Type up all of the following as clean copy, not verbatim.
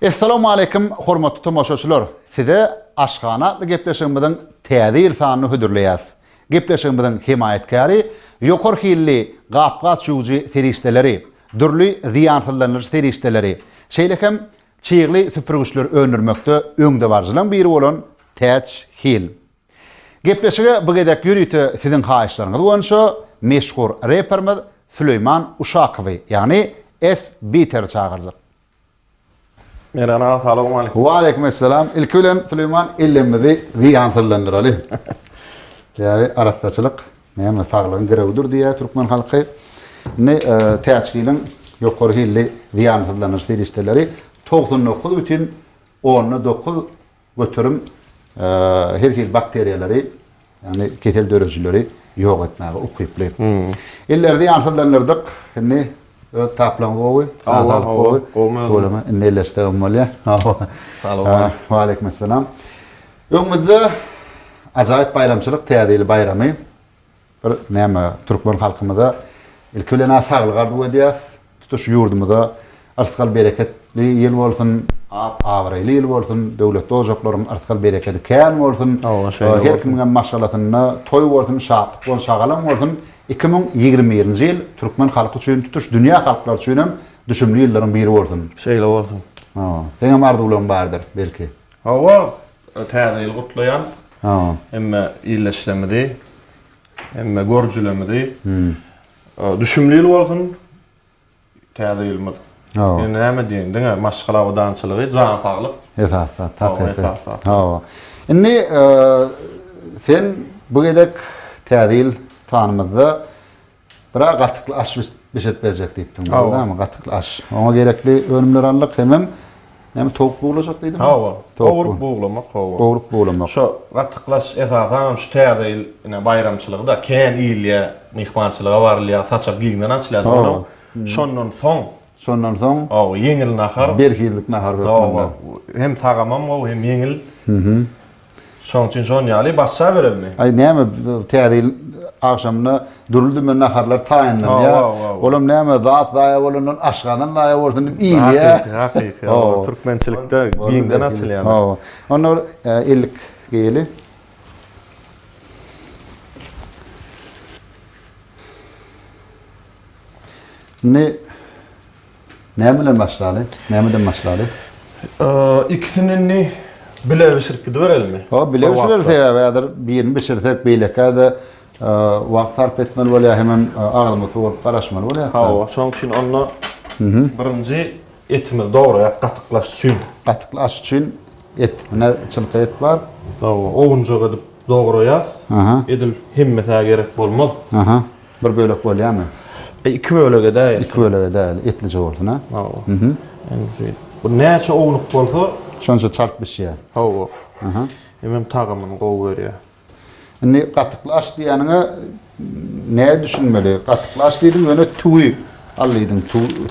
Assalamu alaykum, hormatly tomoşaçylar. Size aşgana adly gepleşigimiziň täze sanyny hödürleýäs. Gepleşigimiziň himayetkary ýokary hilli gapgat şuwjy ferişdeleri, dürli ziýansızlanýar ferişdeleri, şeýlekem çyýgly süpürgüçler öňürmekde öňde barjylan biri bolan Täç Hil. Gepleşige bu gedek ýürüýte siziň haýyşlaryňyz boýunça meşhur reperimiz Süleyman Uşakowy, ýani S-Beater çagyrjak. Merhaba, assalamu alaykum. Wa alaykum assalam. İlkülen Süleyman illemizi ziýansızlandyraly. Ýa-ni araççylyk, näme saglygyň gerewdir diýär türkmen halky. Ne täçgiliň ýokary hilli ziýansızlanyş ferişdeleri 99 bütün 10-9 götürüm her hil bakteriýalary, ýani ketel dörejleri ýok etmäge ukyply. Ellerde ýansızlanyrdyk. Ne taplan gowy. Allah gowy. Bolama innelerste ummalya. Salam. Wa alaykum assalam. Öňümizde ajaýyp bayramçylyk täzeli bayramy. Bir näme türkmen halkymyza ilkülena saglyk ardy edýäs. Tutuş ýurdumyza arskal bereketli ýyl bolsun, awraýly ýyl bolsun, döwlet ojaklaryň arskal bereketi kän bolsun. Her kimge maşgalatyna toý bolsun, şatlyk bolsun, şagalan bolsun. 2020-nji ýyl türkmen halky üçin tutuş dünýä halklar üçin hem düşümli ýyllaryň biri bolsun. Şeýle bolsun. Teňe mardy bolan bardyr belki. Hawa täze ýyl gutlaýan. Emme ýylleşlemedi. Emme görjülemedi. Düşümli ýyl bolsun. Täze ýylmy. Ýani näme diýen, diňe maşgala wadançylygy, janfaglyk. Esas, tabii. Inni sen bu gedek täze ýyl tanymyzda bir gatykly aş bişet berjek diýipdiň, däme? Gatykly aş. Oňa gerekli önümler allyk hemem näme towuk boglajak diýdim. Hawa, towuk boglamak, hawa. Towuk boglamak. Şo gatyklaş esasan şu täze ýyl bayramçylygda kän ýylya mihmançylyga barylýar, saçak giňden açylýar. Şondan soň ýeňil nahar. Bir hillik nahar berýär. Hem tagamam, hem ýeňil. Şoň üçin şon ýaly başa berelmi? Ay näme täze ýyl akşamna duruldy naharlar taýyndan ýa. Olam näme zat daýa bolandan aşgadan daýa bolsun ýa. Hakyky. Türkmençilikde giňden açylýar. Onlar ilk geli. Näme başlaly? Nämeden başlaly? İkisini bile bişirip berelmi? Bile bişirse ýa-da birini bişirsek beýlekde wagt sarp etmeli bolýar, hemem aglymy togup garaşmaly bolýar. Hawa, şoň üçin onu birinji etimiz dogry gatyklaş üçin. Gatyklaş üçin et, näme çylky et bar? Hawa, oňjak edip dogry ýaz. Edil himmetä gerek bolmaz. Bir bölek bolýarmy? Iki bölege däl. İki bölege däl, etlice bolsun ha. Hawa. Bu näçe oňluk bolsa, şonça çarp bişýär. Hawa. Hemem tagamyny gowy berýär. Indi gatyklaş diýeniňe näme düşünmeli? Gatyklaş diýdiň öňe tuý allydyň,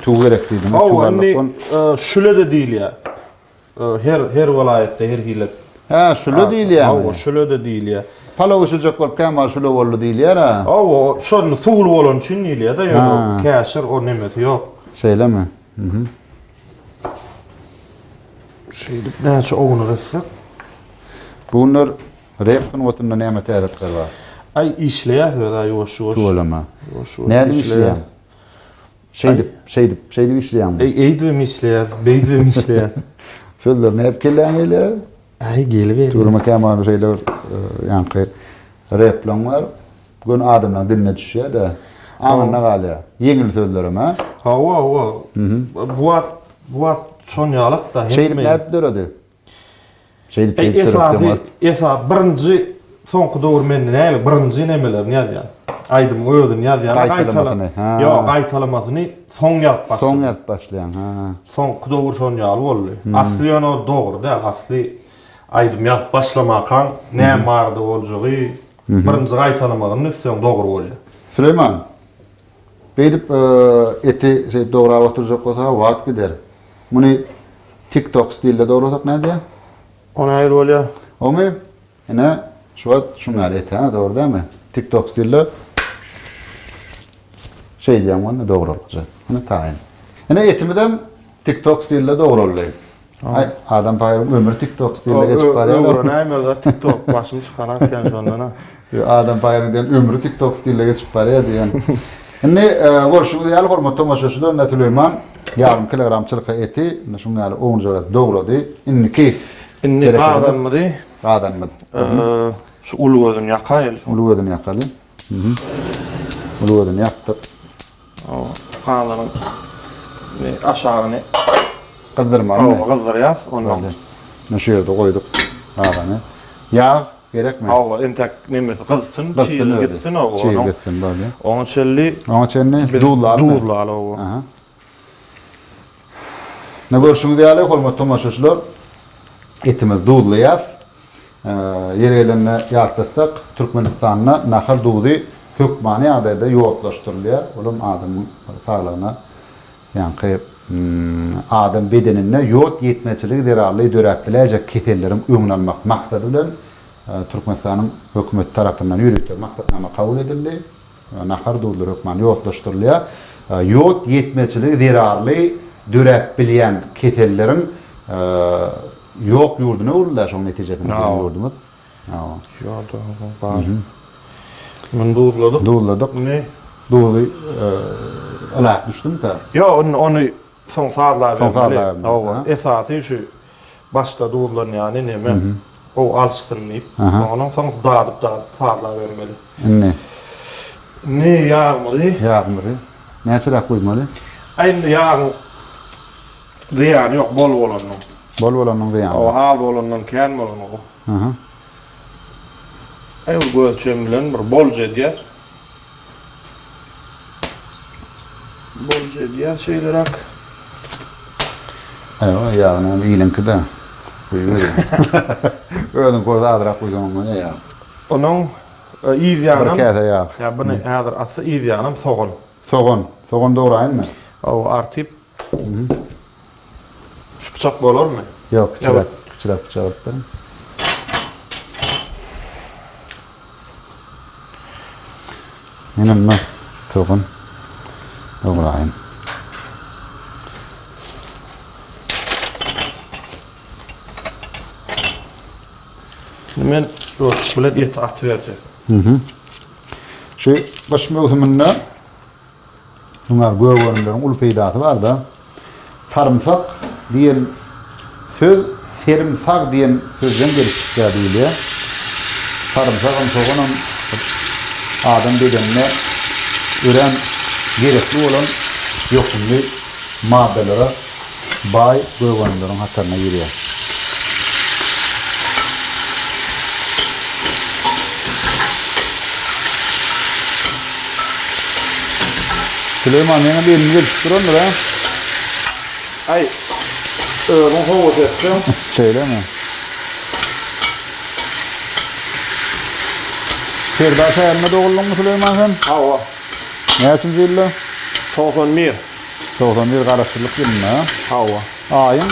tuý gerek diýdiň. Şule de diýil ýa. Her welaýetde her hile. Şule diýil ýa. Hawa, şule de diýil ýa. Palaw uçacak bolup kämal şule boldy diýil ýa. Hawa, şonu suwul bolan üçin diýil ýa da, ýöne käşir o nemeti ýok. Şeýlemi? Şeýdip näçe oňuny gessek. Bunlar repin wotunda näme täzetler bar? Ay işleýär we ýoş-ýoş. Tuğlama. Näde işleýär? Şeydip işleýär. Eýdip işleýär, beýdip işleýär. Şollar näde kelýär? Ay gelip. Turma kämal şeyler ýanky replan bar. Bugün adamlar diline düşýär da. Anna galýar. Yeňil sözlerim ha? Hawa. Buat şon ýalyk da hem. Şeydip näde döredi? Şeydip Esas birinji soňky döwürmende näle birinji nemeler ýazýar. Aýdym özüni ýazýar. Gaýtalamasyny soň ýazp başlaýan. Soňky döwür şon ýaly boldy. Asly ýa-ni dogry da, asly aýdym ýazp başlamakan näme bardy boljagy, birinji gaýtalamagyny soň dogry bolýar. Süleyman, beýdip eti dogry awturjak bolsa wagt gider. Muny TikTok stilde dogrysak näde? Ona aýry bolýar. Omy, ene şuňar et ha, dogry dämi? TikTok stilde diýen dogry bolacak. Ene taýyn. Ene etimizem TikTok stilde dogry bolýar. Ay, adam bayram ömür TikTok stiliyle geçip var ya. Öğreneyim da TikTok başım çıkaran sonuna. Adam bayram diyen ömrü TikTok stiliyle geçip var ya diyen. Şimdi görüşürüz diyelim hormatly tomaşaçylar, Näse Süleyman yarım kilogramçylyk eti, şunu ýaly 10 jolat dogrady. Indiki qadanmydy? Qadanmydy. Şu ulu gözüni ýakaýyl. Ulu gözüni ýakaly. Ulu gözüni ýakdyk. Qadanyň aşagyny Qızdırmaly. Qızdyrýas, ondan. Näşe ýerde goýdyk qadany. Ýağ gerekmi? Entek nemesi qızsın, çiğ gitsin o. Çiğ gitsin böyle. Onun çelli duzlaly o. Ne görüşüňiz diýäler, hormatly tomaşaçylar. Etimiz duzlaýas. Ýerelenne ýatdyk, Türkmenistanyna nahar duzy hökmany ýagdaýda ýoğutlaşdyrylýar. Olam adamyň saglygyna ýa-ni adam bedenine ýot ýetmeçiligi derarly döräpdilerje kesellerin öňlenmek maksady bilen Türkmenistanyň hökümeti tarapyndan ýürütilen maksatnama kabul edildi. Nahar duzly hökmany ýoğutlaşdyrylýar. Ýot ýetmeçiligi derarly döräp bilýän kesellerin ýok ýurduny urulýar şoň netijesinde ýurdumyz. Men duzladyk. Duzladyk. Ne? Duzy alaq düşdüm-de. Ýa, onu soň saatlar berdi. Esasy şu başda duzlan ýani neme? O alıştırmayıp, onun soň dadyp saatlar bermeli. Ne ýağmydy? Ýağmydy. Näçe goýmaly? Aýynda ýağ ziýany ýok, bol bolanyň. Bol bolanyň ziýany. O hal bolanyň kän bolanyň. Aýyl göçem bilen bir bolja diýär. Bolja diýär şeýlerak. Aýwa, ýağny ýylynkida. Ödün gorda adrak goýsam ne ýa. Onuň ýyzýanam. Bir käse ýağ. Ya bunu häzir asy ýyzýanam soğan. Soğan doguraýynmy? O artyp. Şu bıçak bolarmy? Ýok, küçülep bıçak alyp. Menem soğan doguraýyn. Men bilen et atyberje. Şu baş mewsumynda bunlar göwörünlerin ul peýdasy bar da. Sarımsak diýen söz, serimsak diýen sözden gelip çykýar. Sarımsak soğanın adam bedenine ören gerekli olan ýoksunly maddelere bay göwörünlerin hatyrına ýerýär. Süleyman meni belini geliştirendir ha? Ay, öğren hovuz etsin. Şöyle mi? Ferdaş ayarına doğuldun mu Süleyman sen? Hava. Ne açıncı yılla? 91. 91 karıştırlık yılın ha? Hava. Ayın?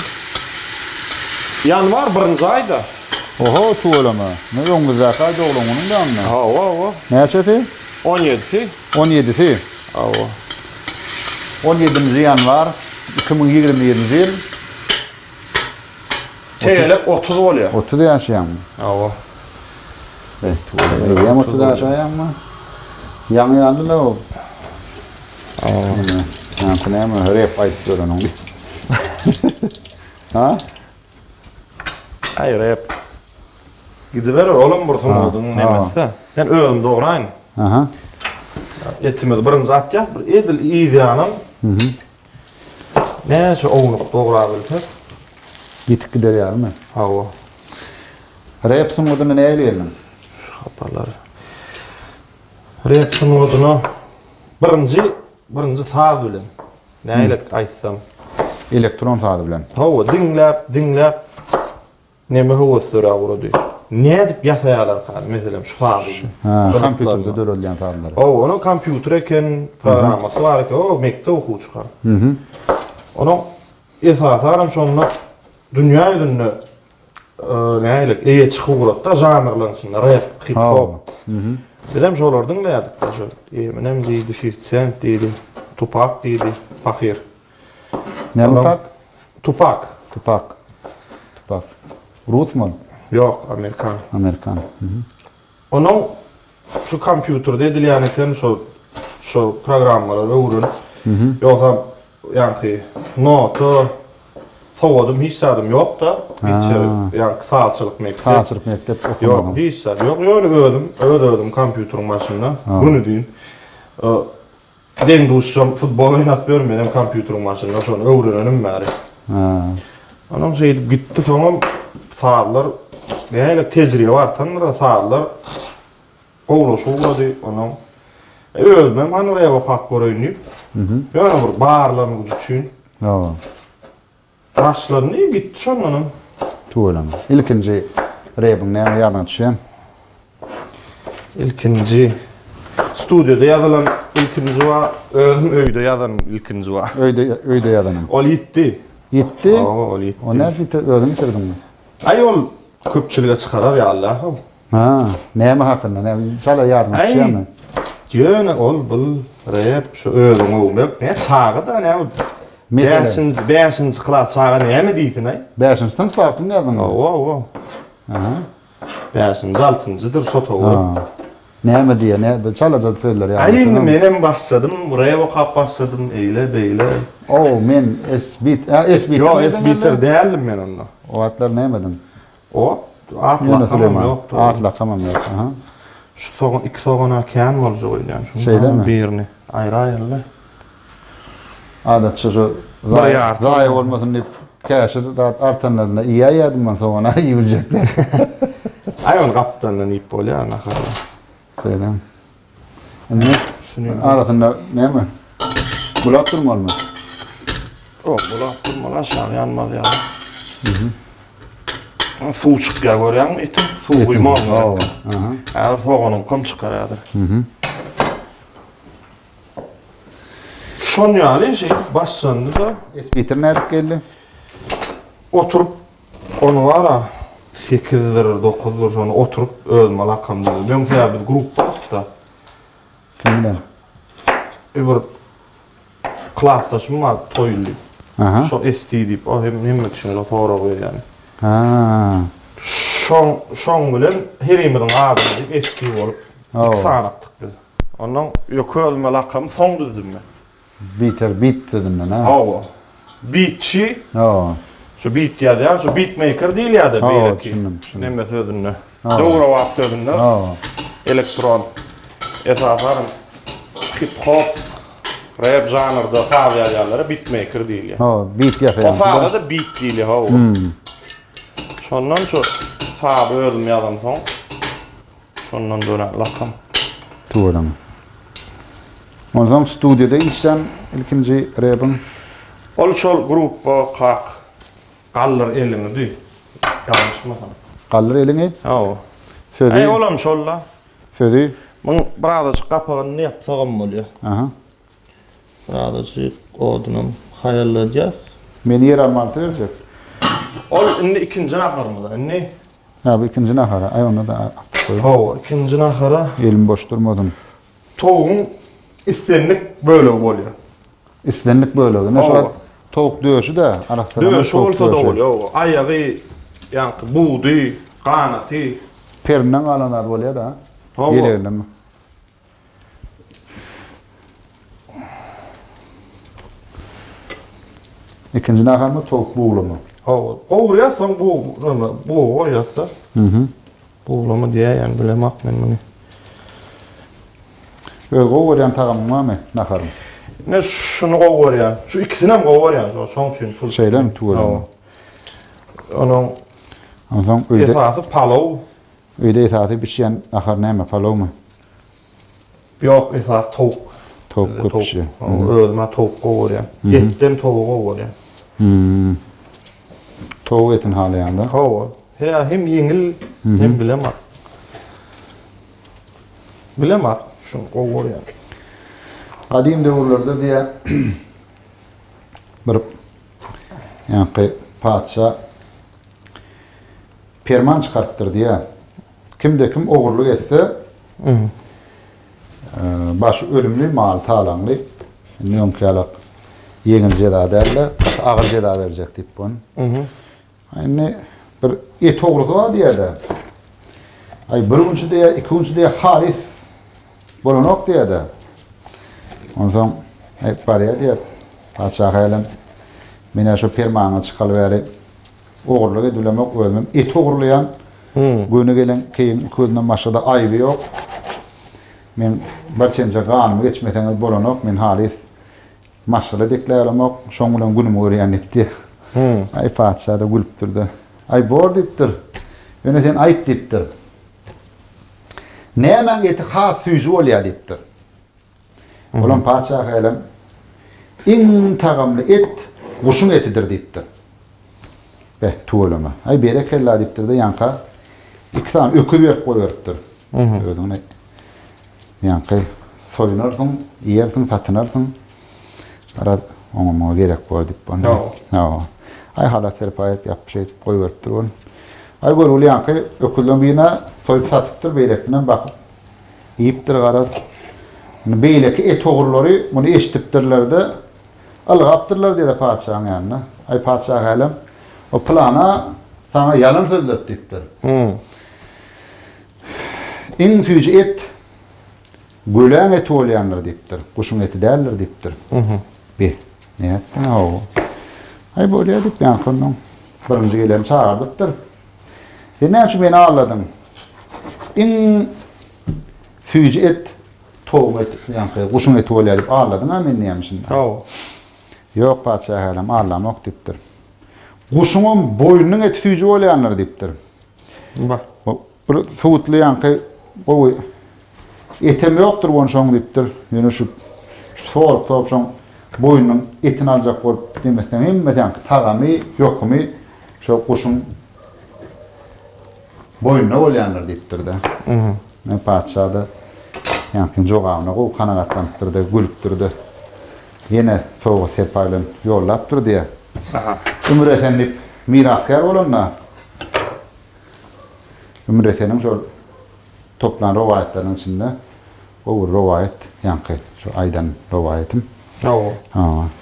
Yanvar 1-nji aýda. Oho, tuğulama. Ne öňüzde kaç oğlun onun da anla? Hava. Ne açısı? 17'si. 17'si. Hava. 17. yanvar 2027 ýyl. Tegelek 30 bolýar. 30 ýaşaýan. Hava. Evet, ýa 30 ýaşaýanmy? Ýaňy ýandy la o. Hava. Näme hörep aýdyp onu. Ha? Ay rep. Gidiver oğlum bursun oldun nemesi. Ben öğüm doğrayın. Aha. Etimiz 1-nji atjak, bir edil ýyzýanam. Näçe oňluk dogurabilsek? Gitip gider ýarmy? Hawa. Rep sunudyny näle ýerler? Şu hapalar. Rep sunudyny birinji saz bilen. Näle aýtsam? Elektron saz bilen. Hawa dinläp neme howasdyra urady. Ne dip ýasaýarlar kal, meselem şu sazy. Kompýuterde dörelýän sazlar. Onu kompýuter eken programmasy bar eken, o mekde okuwçy. Onu esasaram şonu dünýä ýüzünde näle eýe çykyp da janrlaryň rap, hip hop. Bedem şolardyň nädik da şol. Menem diýdi 50 Cent diýdi, Tupac diýdi, Fakir. Näme Tupac? Tupac. Rus mu? Yok, Amerikan. Amerikan. Onun şu kompüterde edilýänken şu programmalar öwrün. Yoksa yani notu sowdum hiç sadım yok da hiç yani saatçılık mektep. Saatçılık mektep okumadım. Yok hiç sadım yok. Öldüm kompüterin başında. Bunu deyin. Den duşum futbol oynap benim kompüterin başında şonu öwrenenim bäri. Onun şey gitti sonra saatlar yani tecrübe var tanrı saatlar Oğluş uğradı onun. Ölmem hani oraya bakak görünüp. Yani bir bağırlarını üçün. Başlarını gitti şonunun. Tuğulam. İlkinci rebin ne yadına düşeyim? İlkinci stüdyoda yazılan ilkinci var. Özüm öyde yazılan ilkinci var. Öyde yadanım. O gitti. Gitti? O gitti. O ne özüm bitirdin mi? Ayol köpçülüğe çıkarar ya Allah'ım. Ne mi hakkında? Ne şala yadına düşeyim mi? Jöne ol bul rep şu özüm olmak. Ne çağı da ne? Beşinci klas çağı ne mi diýdin ay? 5-nji sınıf wagtyny ýazyň. O. Beşinci, altıncıdır sotoğu. Näme diýe, ne çalaja söýler ýa. Aýyň menem başladım, buraya okap başladım, eýle beýle. Men esbit. Yo, esbiter dälim men onda. O atlar nämedin? O atlakamam ýokdy. Atlakamam ýok. Şu soğan, iki soğana kän boljak ýa. Şeýlemi? Birini aýraýarlar. Adatça şu zaýy bolmasyn diýip käşir artanlaryna iýa ýadyň men soňa ýybiljekler. Aýon gapdandan ip bolýar nahar. Şeýlem. Arasynda näme? Bulap durmalymy? Bulap durmaly aşağı ýanmaz ýa. Suw çykýar görýärmi etim? Suw guýmaly. Äger soğanyň kom çykarýardyr. Şon ýaly şey başlandy da esbiter nädip geldi? Oturup onu var 8'dir 9'dur şonu oturup ölme lakamda. Ben bir grup da. Kimden? Bir klastaşım var toylu. Şu ST deyip o hem için toğra koyuyor yani. Şon bilen herimidin adını deyip ST olup iki sanattık biz. Ondan yok ölme lakam son düzdüm ben. Beat dedim ben ha. Hava. Beatçi. Şu beat ya da şu beatmaker değil ya da bir ki. Ne sözünü. Doğru vak sözünü. Elektron. Esasen hip hop rap janrda faal yerlere beatmaker değil ya. Beat yapıyor. O faal da beat değil ya. Şondan şu faal ölüm yalan son. Şondan dönen lakam. Tuğulam. Ondan stüdyoda işten ilkinci rap'ın. Oluşol grup kak kallar elini duy. Yanlış mı sana? Kallar elini? Söyle. Ay olam şolla. Söyle. Mun birazcık kapağını yapsam oluyor. Birazcık odunum hayallayacağız. Meni yer almalı verecek. Ol indi ikinci naharımda. Inni? Bu ikinci nahara. Ay onu da koy. İkinci nahara. Elim boş durmadım. Toğun istenlik böyle oluyor. İstenlik böyle oluyor. Ne şu tavuk dövüşü de araştırma. Dövüşü olsa da oluyor. Ayağı yani buğdu, kanatı. Perinden alanlar oluyor da. Yerlerinde mi? İkinci nahar mı tavuk buğulu mu? Qoğuryasan buğu oyasa. Buğulu mu diye yani bilemek ben bunu. Öyle qoğuryan tağım var mı naharım? Ne şunu qoğuryan? Şu ikisine mi qoğuryan? Son üçün. Şeyler mi tuğulam? Onun esası palov. Öyle esası pişiyen nahar ne mi? Palov mu? Yok esası tavuk. Tavuk pişiyor. Ölme tavuk qoğuryan. Yetten tavuğu qoğuryan. Tavuk etin hali yanında. Hem yengil hem bilemek. Bilemek şunu qoğuryan. Kadim dövrlerde diye bir yani padşah perman çıkarttır diye kimde kim oğurluk etse başı ölümlü mal talanlı nömkyalık yengil ceza derler ağır ceza verecek deyip bunu. Yani bir et oğrusu var diýdi. Ay birinci diye, ikinci diye halis bolanok diýdi. Ondan paraya diýip paçak elim. Mene şu permanı çıkalıveri oğurluk edilemek ölmem. Et oğurlayan günü gelen keyin ködünden başada ayıbı yok. Men barçemce kanımı geçmeseniz bolanok men halis maşala dekleyelemek şoň bilen günümü öğrenipdi. Ay paçada gülüp durdu. Ay bor dipdir. Öne sen ayıp dipdir. Nämen eti has süýji bolýar dipdir. Olan paçak elim iň tagamly et guşun etidir dipdir. Tuğulama. Ay berekella dipdir de yanka iki tane öküz verip koyveripdir. Ödüňe yanka soýunarsın, ýersin, satynarsın. Ara oňa gerek bol dip bana. No. Ay hala serpayıp yapşyp koyveripdir onu. Ay görüli yanka öküzden birine soýup satypdyr, berekden bakyp ýipdir garaz. Beýleki et oğurlary bunu eşitipdirler-de algapdyrlar diýdi paçaň ýanyna. Ay paçak elim o plana sana yalan sözlep dipdir. Iň süýji et gölen eti bolýanlar dipdir. Guşun eti däldir dipdir. Bir. Näetdi o? Ay bolýar dip ýa-da birinji gelen çağırdypdyr. Näçe meni ağladym? Iň süýji et toğum et, ýa-da guşun eti bolýar dip ağladyň ha men nämişin? Yok paçak elim ağlamak dipdir. Guşuňyň boýnunyň eti süýji bolýanlar dipdir. Bak. Bir suwutly ýa-da o etem ýokdur onu şoň dipdir. Ýöne şu soğuk şoň boýnunyň etini aljak bolup demesden hemme tagamy ýokmy şo guşuň boýnuna bolýanlar dipdir de. Ne paçada ýa-da jogagyna gowy kanagatlandypdyr da gülüpdir. Yine soğuk serpaylan ýollapdyr diye. Ömür esenlip miraskar bolanlar. Ömür eseniň şol toplan rowayatlanyň içinde o rowayat ýa-da şu aýdan rowayatim.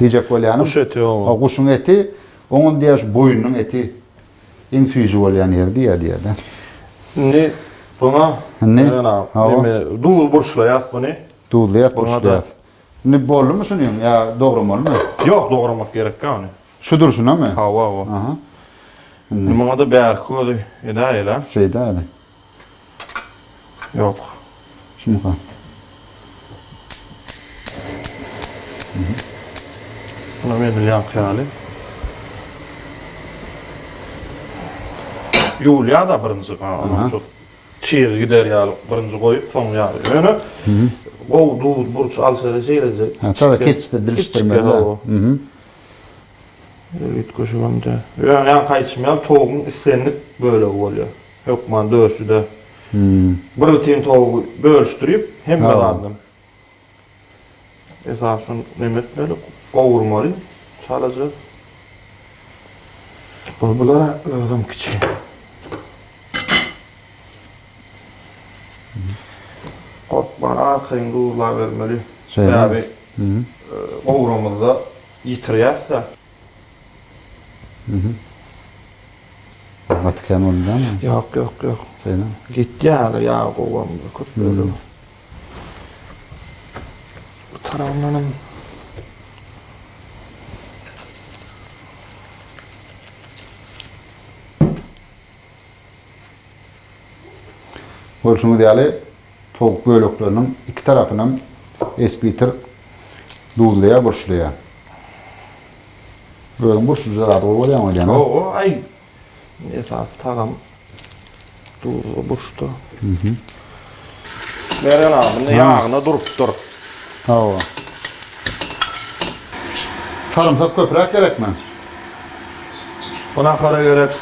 Diyecek bolýanym. O guşuň eti, oňun diýär boýnunyň eti iň süýji bolýan ýer diýdi. Ne buna? Ne? Duýul burçlaýar bunu. Duýulýar burçlaýar. Ne bolmy şunyň ýa dogramymy? Ýok, dogramak gerek ýa-ni. Şudur şunamy? Hawa. Aha. Nima da bärki edäýler. Şeyde. Ýok. Şunqa. Buna men bilýän ýaly. Ýolýa da birinji şu çygy gider ýaly birinji goýup soň ýaly. Ýöne gowy duýul burç alsa jeýlejek. Çara keçdi dilişdirmeli. Evet koşuganda. Yani kaçmayan toğun istenlik böyle oluyor. Yok man dövüşüde. Bir tin toğu bölüştürüp hem kalandım. Esas şun Mehmet böyle kavurmalı çalacak. Bunlara ödüm küçük. Korkma arkayın doğrular vermeli. Tabi kavurmamızda yitiriyazsa. Matkan ondan mı? Yok. Senin? Gitti ya kovamda köp böyle. Bu tarafından Bolşuňy diýeli towuk bölekleriniň iki tarapynyň esbiter duýulýar burçlaýar. Böyle burçlular bolýar mı? O ay esas tagam duýul burçda. Meren abinin ýagyna durupdyr. Hawa. Sarımsak köpürek gerekmi? Buna kara gerek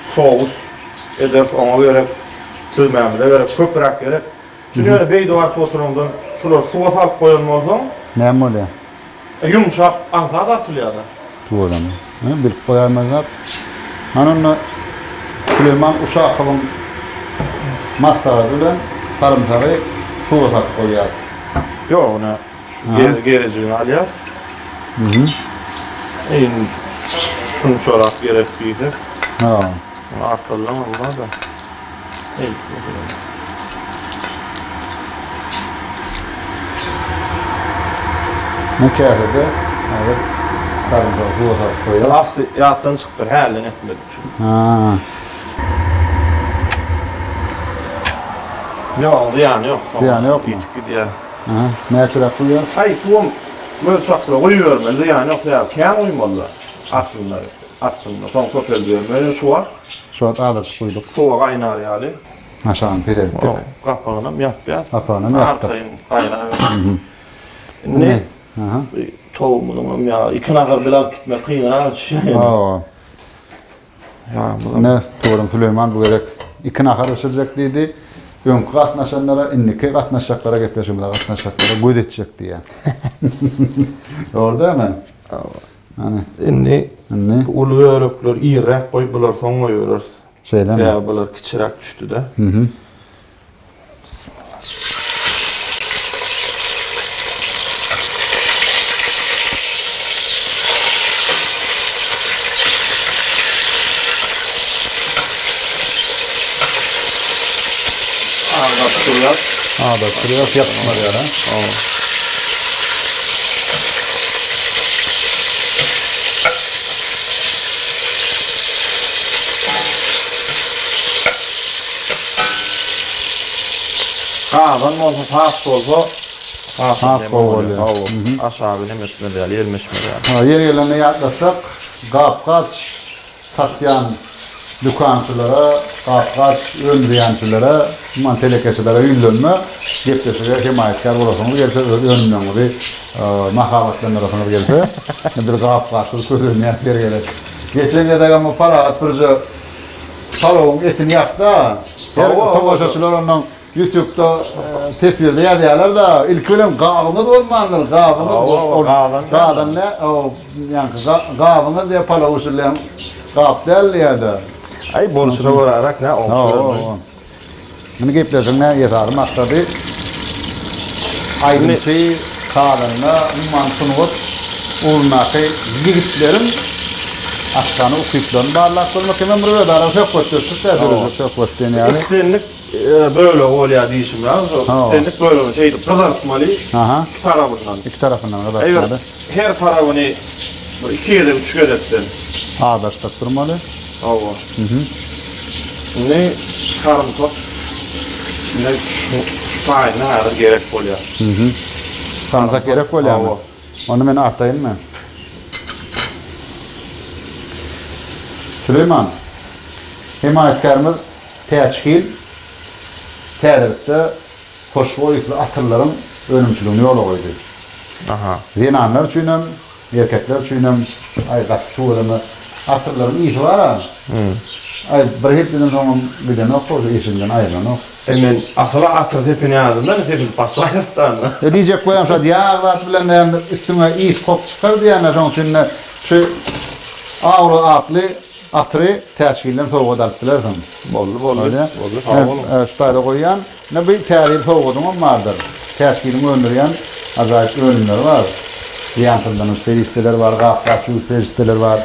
soğus eder, ona gerek tüzmemde gerek, köpürek gerek. Çünkü öyle beydi var oturumdan, şurada suva salıp koyalım olsun. Ne bolýar? Yumuşak anka da atılıyor da. Tuğulama. Bir koyarmazlar. Hanımla Süleyman Uşakov'un mastarıyla sarımsağı suva salıp koyar. Yok ona gereceğini alıyor. şunu çorak gerekliydi. Ha. Artalım ama da. Ne kâsede? Evet. Sarımsak, suvasak koyalım. Aslı yattan çıktı, halen etmedi çünkü. Ha. Ne oldu yani yok. Yani yok mu? Gittik diye. Aha. Ne çırak koyuyor? Ay suum böyle çakla koyuyorum yani yok ya. Kâm uymalı aslında. Aslında son kopel diyorum. Böyle su var. Şu an ağda koyduk. Suya kaynar yani. Aşağıdan pidettik. Kapağını yapacağız. Kapağını yaptık. Arkayın kaynar. Ne? Aha. Tohumum ya. İki nakar bilal gitme kıyına şey. Aa. Ya bu Ne Tuğrul Süleyman bu gerek 2 nahar ısıracak dedi. Önkü katnaşanlara, inniki katnaşacaklara gepleşimde katnaşacaklara güd edecekti yani. Doğru değil mi? Hani Inni ulu örökler iğrek koydular son koyuyorlar. şeyden mi? Ya bunlar küçürek düştü de. Hı. Ağda duruyor. Ağda sürüyor, yapma diyor ha. Ağdan mı olsa fas olsa fas oluyor. Aşağı bile metmedi yani, yermişmedi yani. Ha, yer yerlerine yaklaşsak, kapkaç satyan dükkancılara, kapkaç öndüyancılara, telekeçilere yünlenme, gepleşiyor, himayetkar olasınız, gelse önümden gibi mahabatlarına arasınız gelse, bir kapkaçlı sözünün yer gelir. Geçen yedek ama para atırıcı tavuğun etini yaktı, her tobaşaçılar ondan YouTube'da tefsirde yazıyorlar da ilk ölüm gavını da olmandır. Gavını ne? O yani gavını diye pala usullen gav derler da. Ay bolşuna vurarak ne olmuş? Bunu gepleşin ne yeter maksadı aynı şey kalanına mantınuğut olmakı yigitlerin akşanı okuyuplarını barlaklarını hemen buraya da arası yok koşuyorsun. Çok koştuğun yani. İstenlik böyle oluyor değişim lazım. İstenlik böyle olur. Şeydi kızartmalı iki tarafından. İki tarafından kızartmalı. Evet, her tarafını 2 adet 3 adetten ağdaştak durmalı. Allah. Ne sarımsak ne şu tane her gerek oluyor. Sarımsak gerek oluyor mu? Onu ben artayım mı? Süleyman, himayetkarımız teşkil, tədrikdə hoşboyutlu atırların ölümçülüğünü yola koydu. Zenanlar üçünüm, erkekler üçünüm, ayqat tuğrımı, atırların iyisi var ha. Bir hepinin zaman bir de nok oldu, esinden ayrılan nok. Hemen asıla atır tepini yazdım, ben tepini basayattan. Diyecek koyam şu yağlat bilen üstüne iyis kop çıkar diyenler onun için şu avro atlı atırı təşkildən soğuğu alıp bilərsən. Bollu, sağ olun. Şu tayda koyan, ne bir tarihi soğuğudun vardır. Təşkilini öndürüyen acayip ürünler var. Yansıldığınız feristeler var, qapqaçı feristeler var,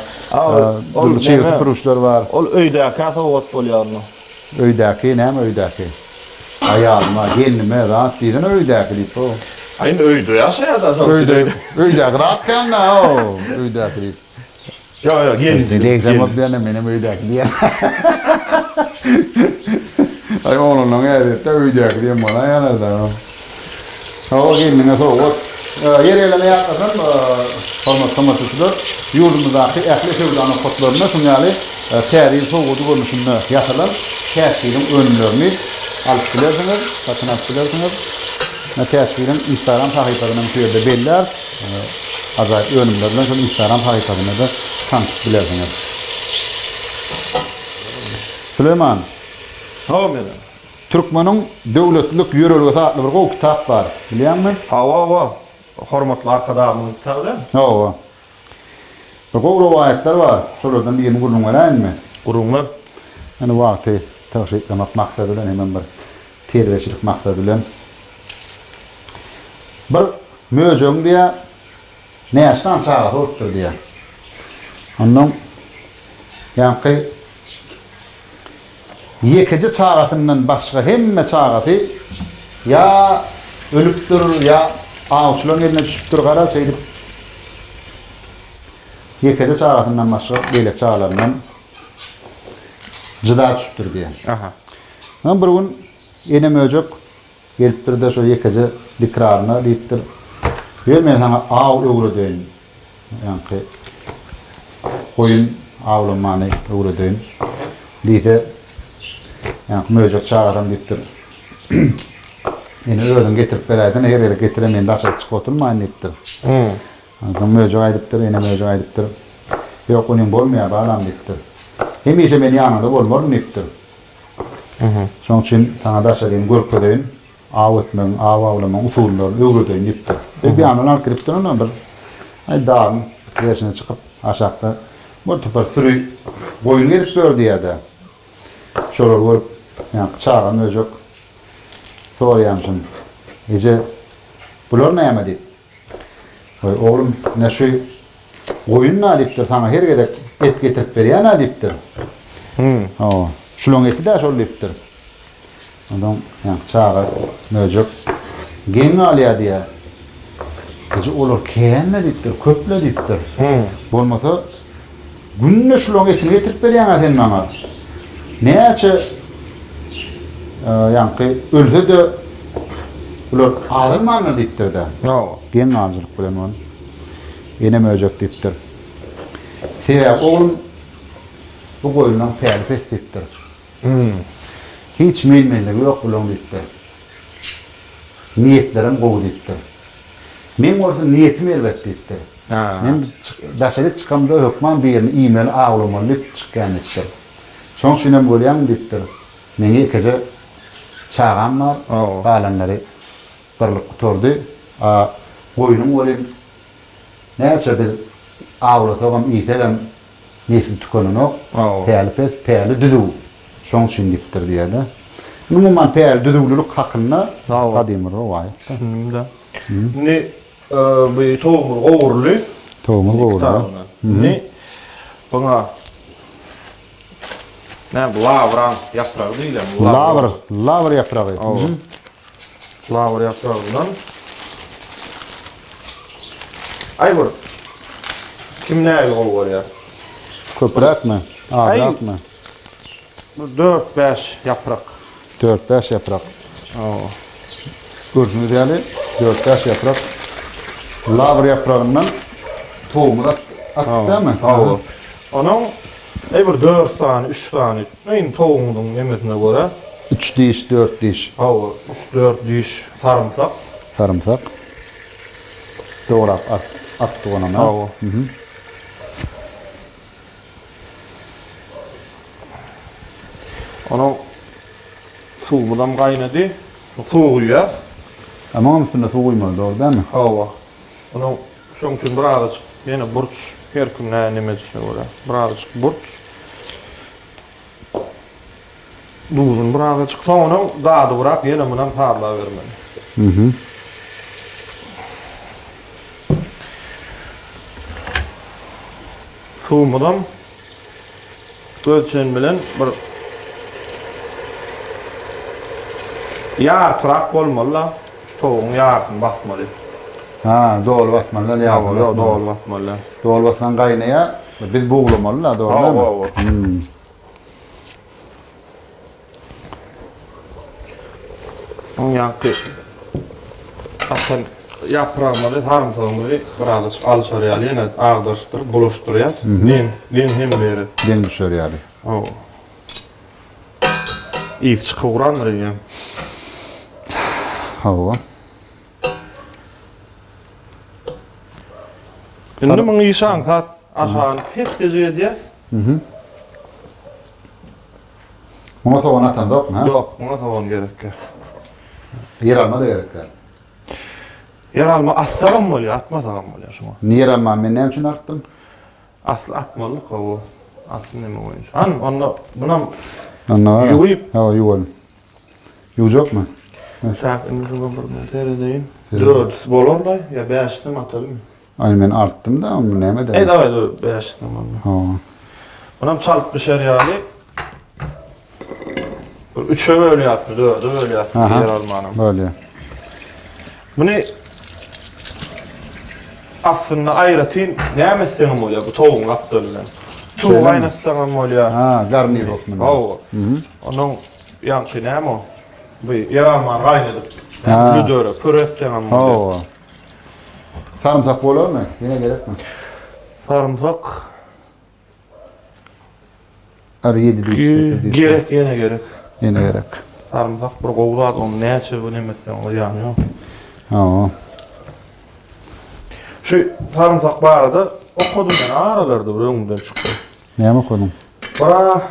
çeyreti pürüşler var. Ol öydəki soğuğut oluyor mu? Öydəki, nəm öydəki? Ayağıma, gelinime rahat değilin öydəki deyip o. Ayın öydü ya sayadasan. Öydəki rahat gelin ha o, öydəki deyip. Ya gelin. Diyeceğim benim öydəki diye. Ay onunla erette öydəki diye bana yanar da. O gelinine soğuk. Yer elene yaklaşan hormat kamatçılar yurdumuzdaki ehli sevdanın kutlarına şunyalı tarihi soğuğu konusunda yatılan teşkilin önlerini alıp bilersiniz, satın alıp bilersiniz. Teşkilin Instagram sayfalarının şöyle belirler, acayip önümlerden sonra Instagram sayfalarına da tanışıp bilersiniz. Süleyman, Tamam benim. Türkmen'in devletlik yörelgesi adlı bir kitap var, biliyor musun? Hava. Hormatlı arkadaşımın kitabı değil mi? Hava. Bak o rivayetler var. Şuradan birini kurulun vereyim mi? Kurumlar. Yani vakti tavsiyeklamak maksadıyla hemen bir terveçilik maksadıyla. Bir möcüm diye Nästan sağa tuttur diye. Ondan Yani yekeje çağatından başka hemme çağatı ya ölüptür ya ağaçların eline düşüptür kara şeydip yekeje çağatından başka böyle çağlarından cıda düşüptür diye. Aha. Ben bir gün enem öcek geliptir de şu yekeje dikrarına deyiptir. Ben sana ağ öğre deyin. Yani koyun ağlamanı öğre deyin. Deyte yani möcek çağıran deyiptir. Yine öğren getirip belaydın, her yere getiremeyin, daşa çıkıp oturmayın deyiptir. Möcek aydıptır, yine möcek aydıptır. Yok onun bolmaya bağlam deyiptir. Hem ise beni yanında bolmar deyiptir. Şoň üçin taňa daşa deyin, görüp deyin, ağ etmeň, ağ ağlaman usulları öwre deyin deyipdir. Bir ýanyna kirip duran bir ay dağın ýerine çykyp aşakda bir topar sürü boyun gelip gördü ýa-da. Şolar görüp, yani çağıran möjek soraýamşyn. Ece bular näme diýip? Oğlum ne şu oyun ne deyipdir sana her gedek et getirip berýär ne deyipdir. Şulan eti de şol deyipdir. Adam yani çağır möjek geň alýar diýär. Ece olar keň ne deyipdir, köple deyipdir. Bolmasa günne şulan etini getirip berýär sen maňa. Näçe yani ölse de ular alırmanlar deyipdir de. Gen alcılık bilen onu. Yine möjek deyipdir. Sebäp oğlum bu koyundan päli pes deyipdir. Hiç bilmenligi yok bulan deyipdir. Niyetlerim gowy deyipdir. Men orası niyetim elbet deyipdir. Men daşalyk çıkamda hökman birini e-mail ağlamaly deyip çykýan deyipdir. Şoň üçin bolýan deyipdir. Meni ýekece çağan var, balanlary birlik tuturdy. Koyunun bolýan näçe bir ağlasagam, ýetegem nesli tükenenok, päli pes, päli düdüg. Şoň üçin deyipdir diýär-de. Umumyň päli düdüglülük hakyna gadym rowaýat. Şunumda. Ne bu toğumur gowurly. Toğumur gowurly. Ne bana ne bu lavran yaprağı diýler. Lavr yaprağı. Lavr yaprağından. Aybur. Kim näme gowur ya? Köprekmi? Azrakmy? 4-5 yaprak. 4-5 yaprak. Görsünüz ýaly 4-5 yaprak. Lavr yaprağından toğumu atdymy? Onuň bir 4 tane, 3 tane. Näme toğumyň emesine görä? 3 diş, 4 diş. 3-4 diş sarımsak. Sarımsak. Doğrak atdy ona. Onu suwundan gaýnady. Suw ýaz. Ama onun üstünde su koymalı, doğru değil mi? Onu şoň üçin birazcık ýene burç her kim näme düşüne görä. Birazcık burç. Duzun birazcık soňra dady bırak ýene munan tarla bermeli. Suwumdan ölçen bilen bir ýartyrak bolmaly. Şu toğun ýartyny basmaly. Doğal basmalı ya. Doğal basmalı. Doğal basman gaynaya biz boğulamalı la, doğru değil mi? Onun yankı aslında yaprağımda sarımsağımda birazcık alışarıyalı yine ağdaştır, buluşturuyor. Din hem beri. Din düşürüyalı. İyi çıkıvranır yani. Şimdi bana işan saat aşağını pek gece edeceğiz. Ona tavan atan da yok mu? Yok, ona tavan gerek. Yer alma da gerek. Yer alma aslanım oluyor, atmasam oluyor şuna. Niye yer alma? Ben ne için arttım? Aslı atmalık o. Aslı ne mi oyuncu? Onda buna yuvayıp. Yuvalım. Yuvacak mı? Tak, şimdi şuna bir teredeyim. 4 bolon da ya 5'te mi atalım? Aynen ben arttım da onu neyme de. Evet, 5'te mi? Onam çalıp pişer ýaly. 3'e bölýärdi, 4'e bölýärdi yer almanam. Böyle. Bunu aslında aýratyn näme seňem bolýar bu tovugyň atdyrylan. Towuk aýnatsaňam bolýar. Ha, garnir bokmun. O. Onun ýanky näme o? Bu yer alman gaýnadyp. Ha. Lüdöre, pöresseňam bolýar. Oo. Sarımsak bolarmy? Yine gerekmi? Sarımsak Ar 7 düşse. gerek, yine gerek. Yine gerek. Sarımsak bir gowrat, onu näçe bu nemesden ýany. Ha. Şu sarımsak barada okudum ben aralarda bir öňümden çykdy. Näme kodun? Bara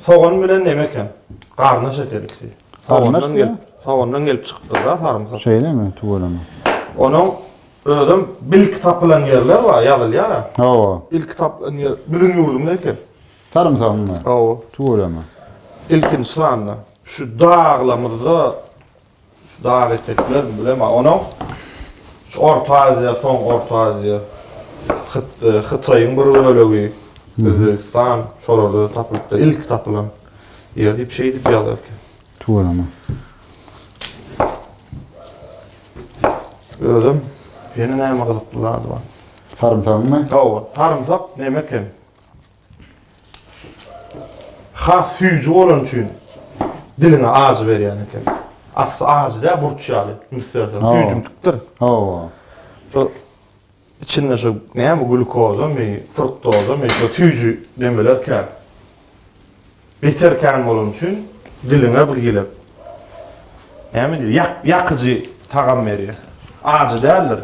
soğan bilen nemeken? Garna şekerliksi. Soğandan gelip çykdy da sarımsak. Şeýle mi? Tuğulama. Onun özüm bil kitaplan yerler var, ýazylýar. Ha. İlk kitaplan yer bizim ýurdumda eken. Sarımsak mı? O. Tuğulama. İlkinci sıranda şu dağlamızda şu dağ etekler bilem onun şu Orta Azya, son Orta Azya Xitayın bir bölegi Özbekistan şolarda tapypdy. İlk tapylan yer diýip şey diýip ýazarken. Tuğulama. Özüm ýene näme gyzykdylardy bar. Sarımsak mı? O, sarımsak nemeken? Has süýjü bolan üçin diline ağız berýän eken. Asly ağızda burç ýaly. Müstersen süýjüm tutdur. Ha. Şu içinde şu näme glukoza mı, fruktoza mı, şu süýjü demeler kär. Beterken bolan üçin diline bir gelip. Näme diýär? Ýakyjy tagam berýär. Ağızı däldir.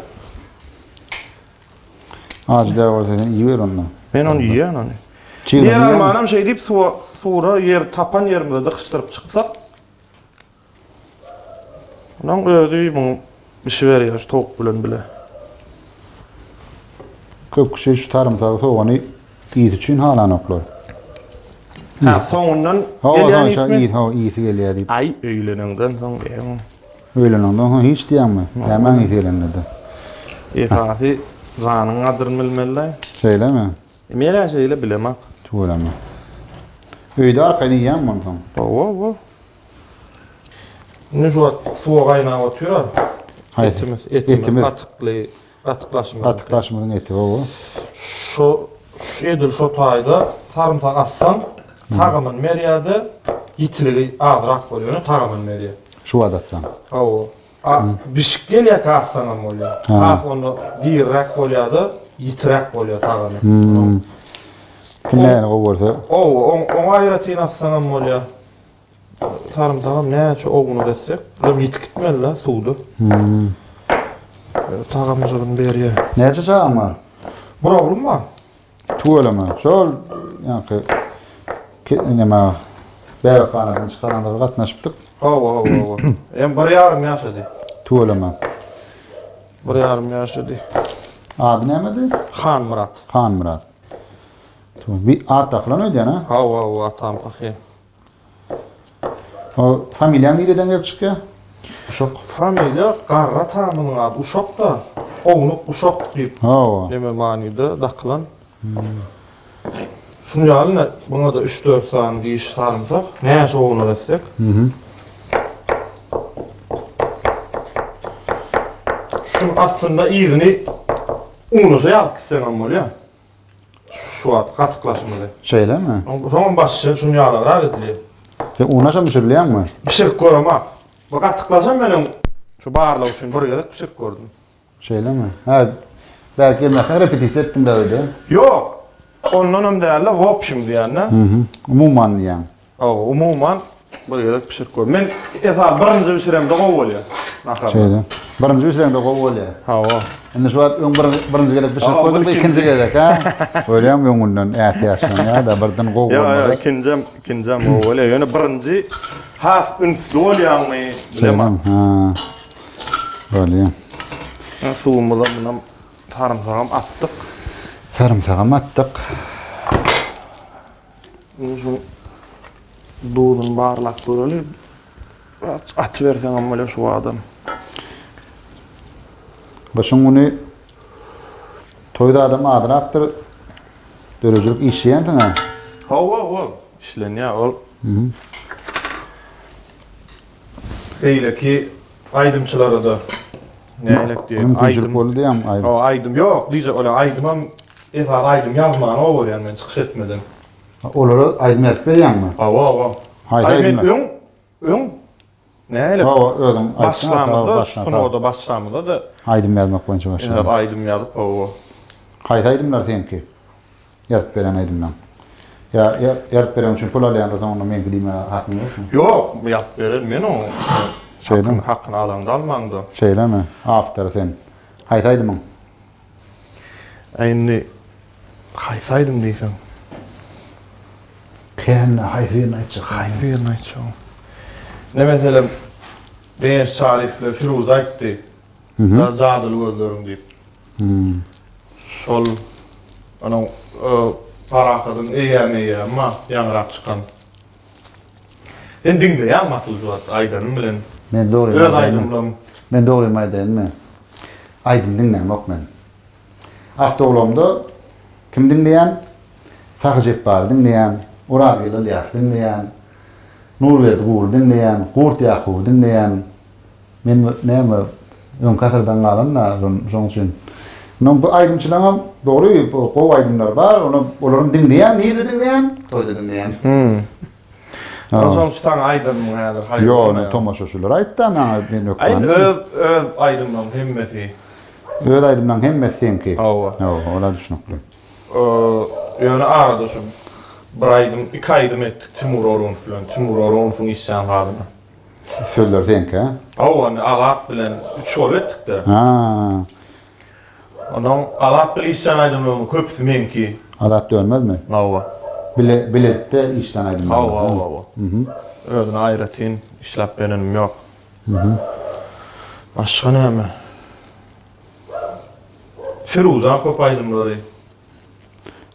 Ağacı da var zaten iyi ver onunla. Ben onu ýýän onu. Çiğdem Yer yiyen mi? almanam şey deyip suura yer tapan yerimde dıkıştırıp çıksak. Ondan ödüğü bunu bir şey veriyor şu tavuk bilen bile. Köp kişi şu sarımsağı soğanı iyisi için hala noklar. Ha sonundan Ha gelen o ismi. iyisi geliyor deyip. Ay öğlenenden son diyemem. Öyle ondan hiç diyem mi? Hemen iyisi gelenlerde. Esası zanın adını bilmeliler. Söyle mi? Mele şeyle bilemem. Tuğulama. Öyde arkayı yiyen mi ondan? Wow. Ne şu suya kaynağı atıyor ha? Hayır. Etimiz. Atıklaşma. Atıklaşmadan eti o. Şu edil şu tayda sarımsak atsan tağımın meriyada yitiligi azrak bolýar, tağımın meriya. Şu adatsan. O. Bişik gelýär kassanam bolýar. Az onu dirrak bolýardy, yitrak bolýar tağamy. Kimler o varsa? O aýratyn atsanam bolýar. Sarımsagam näçe ogunu dessek, bilim yitip gitmeli suwdy. Tağamyjygyny berýär. Näçe çağın var? Bir oglum var. Tuğulama. Şol yankı neme beyrak kanadan çıkaranda katnaşıptık. O. Em 1,5 ýaşady. Tuğulama. 1,5 ýaşady. Adı nemedi? Xan Murat. Xan Murat. Bir ad takılan ödyen ha? Ha, atam paxy. O familyan nereden gelip çıkıyor? Uşak. Familia Garra tamynyň ady Uşak da. Oňup Uşak diýip Ha. neme manyda daklan. Şunu ýalyna buna da 3-4 sany diýiş sarymsak, näçe oňuny getsek. Şunu aslında ýygyny uňlaşa ýalkysan bolýar. Şu at gatyklaşmaly. Şeyle mi? Sonra başça şunu ýalyra edilýär. Unaşa müşürleyen mi? Pişirip koramak. Bu gatyklaşan meniň şu barlaw üçin birgelik pişirip gördüm. Şeyle mi? Ha. Belki emlaktan repetisiya ettin de öyle. Yok. Ondan hem değerli hop şimdi yani. Umuman yani. Umuman birgelik pişirip gördüm. Men esas birinci pişiremde gov bolýar. Şeyle. Birinci pişiremde gov bolýar. Ha. Indi şu an birinci gelip pişirip koydum da ikinci gelecek ha. Öyle mi öňünden ähtiýaçdan ya da birden gov bolmaly. Ya ikincem gov bolýar. Ýöne birinci has ünsli bolýarmy bilemem. Ha. Böyle. Suwumyza bunam sarımsagam atdyk. Sarımsagam atdyk. Şu dudun barlak böyle at versen bolýar şu adam. Başın bunu toyda adam adıraktır. Döröcülük işleyen sana. O. İşlenýär ol. Beýle ki aýdymçylara da nälik diýip aýdym boldy diýem aýdym. O aýdym ýok, diýje ola aýdymam efar aýdym ýazmagy oberýän men çykyş etmeden. Olary aýdym ýazyp berýärmi? O. Aýdym öň nälik? O özüm başlamada, şunu başlamada da aýdym ýazmak boýunça başlady. Evet, aýdym ýazyp o. Haýt aýdymlar senki. Ýazyp beren aýdymlar. Ya ýazyp beren üçin pul alýanda sonra men gidime hakym ýokmy? Ýok, ýazyp beren men o. Hakkını alanda almaňda. Şeýlemi? Aftar sen. Haýt aýdymyň. Endi haýt aýdym diýsen. Kenne haýfyň aýtjak. Haýfyň aýtjak. Ne meselem ben Şarifle Firuz aýtdy. Da jadyl gözlerim diýip. Şol ana parakadyn eýäme ma ýanrak çykan. Sen dinle ya masıl zat aýdym bilen. Men dogry aýdymlym. Men dogry aýdymmy? Aýdym dinlemok men. Awtoglomda kim dinleýän? Sahyjep bar dinleýän, Urak Ýalyas dinleýän, Nurberdi Gul dinleýän, Gurt Ýakup dinleýän. Men näme ýön kasardan galanna şoň üçin. Bu aýdymçylaryň dogry gowy aýdymlar bar, olaryň dinleýän, näde dinleýän? Toýda dinleýän. Sonuç sen aydın mı yani? Yo, ne tomaşoşular aýtdy, men yok. Aydymdan hemmeti. Öl aydymdan hemmeti senki. Hawa. Yo, ola düşünükli. Ýöne arada şu bir aydym, 2 aydym etdik Timur Orun filan. Timur Orun fun isyan galyna. Söller senki, ha? Hawa, Agat bilen 3 ol etdik de. Ha. Onuň Agat bilen isyan aydymlaryny köpüsi menki. Agat dönmezmi? Hawa. Biletde işten aydymlar. Hawa. Özüne aýratyn işläp berenim ýok. Başga näme? Firuzan köp aýdymlary.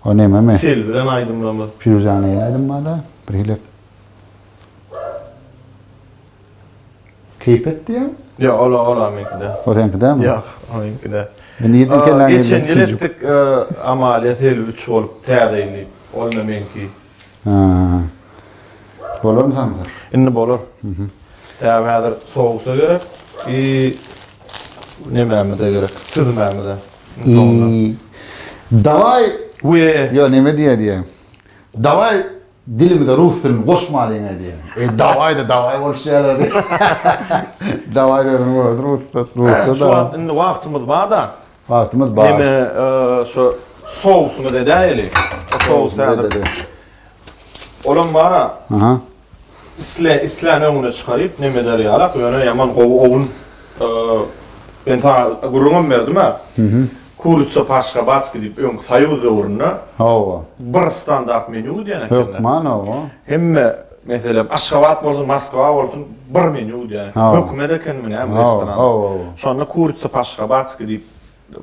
O näme? Fil bilen aýdymlary. Firuzan aýdymlary. Bir hilep. Keypet diýär? Ya ola menkide. O senkide mi? Ýok, menkide. Ben ýedin kellen geçen ýyl etdik amaliýat 3 bolup täzeýli. Olma menki. Bolar mı sanmıdır? Indi bolar. Tabi hazır soğuksa gerek. Ne de gerek? Tüzmeme de. Davay. Yo neme diye. Davay dilimi de ruhsın koşmalıyına diye. Davay konuşuyorlar diye. Davay diyorum ruhsa da. Şu an indi vaktimiz var da. Vaktimiz var. Neme şu soğusunu da değil. O soğus hazır. Olan var ha. İslen önüne çıkarıp neme der yarak. Yani yaman oğun ben ta gururumum verdim ha. Kurutsa paşka batsk edip ön sayıvızı uğruna. Hava. Bir standart menü diyene. Hükman hava. Hem mesela Aşgabat olsun, Moskva olsun bir menü diyene. Hükmede kendine hem restoran. Sonra kurutsa paşka batsk edip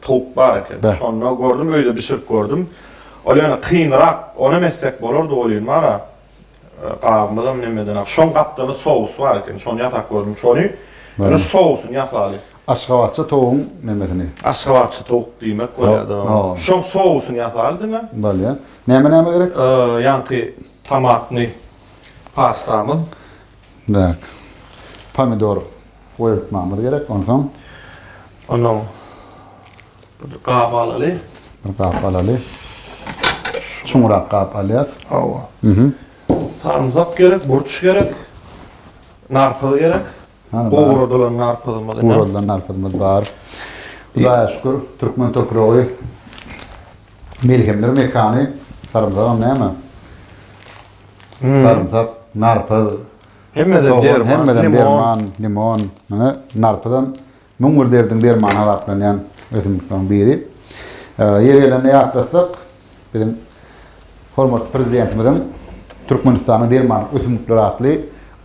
tavuk var eken. Sonra gördüm öyle bir sürk gördüm. Olayana kıyınarak ona meslek bolurdu olayın var ha. Qağımıdan nemeden. Şon kaptalı soğus var eken. Şon yatak gördüm şonu. Yani soğusun yatalı. Aşgabatça toğun nemesini. Aşgabatça toğuk demek koyada. Şon soğusun yatalı değil mi? Böyle. Neme gerek? Yankı tomatlı pastamız. Dak. Pomidor koyurtmamız gerek. Ondan. Ondan. Qap alalı. Qap alalı. Şumurak qap alyat. Hava. Sarımsak gerek, burç gerek. Narpıl gerek. Uğradılan narpılımız. Uğradılan narpılımız var. Allah'a şükür. Türkmen toprağı. Melkemler mekanı. Sarımsak neyme? Sarımsak, narpıl. Hemmeden derman, limon. Narpıldan mümür derdin derman halaplanan ötümlükten biri. Yergelerine yaklaşık bizim hormat prezidentimizin Türkmenistan'ın derman ötümlükleri adlı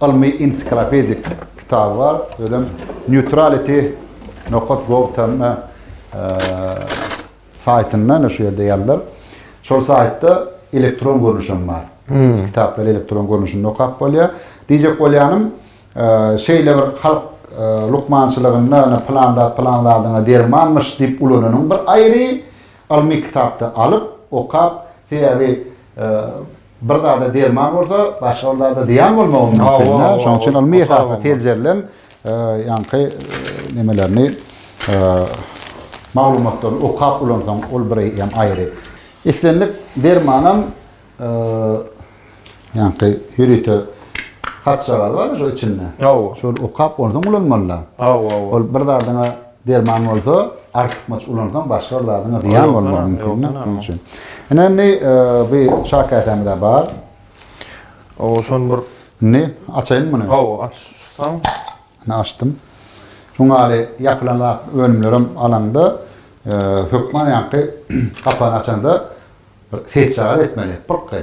ilmi ensiklopedik kitabı var. Neutrality.gov saytından şu yerde yerler. Şol saytda elektron görünüşüm var. Kitaplar elektron görünüşünü okap bolýar. Diyecek bolýanym şeýle bir halk lukmançylygyny planladyňa dermanmyş diýip ulananyň bir aýry ilmi kitapda alıp okap, täze bir da derman bolsa, başga da diýan bolmagy mümkin. Şoň üçin ol meýasy terjerlen ýanky nemelerini maglumatlar okap ulansan ol bir ýam aýry. Islenlik dermanam ýanky ýürüte hatçalar var şu içinde. Şol okap oradan ulanmalılar. Ol bir dadyna derman bolsa artmaç ulansan başga dadyna diýan bolmagy mümkin. Enäni bir şakatam da bar. O şon bir ne açayım mı? Açsam. Ne açtım. Şuňaly ýapylanlar ölümlerim alanda hökman ýanky kapany açanda feçagat etmeli. Pırqay.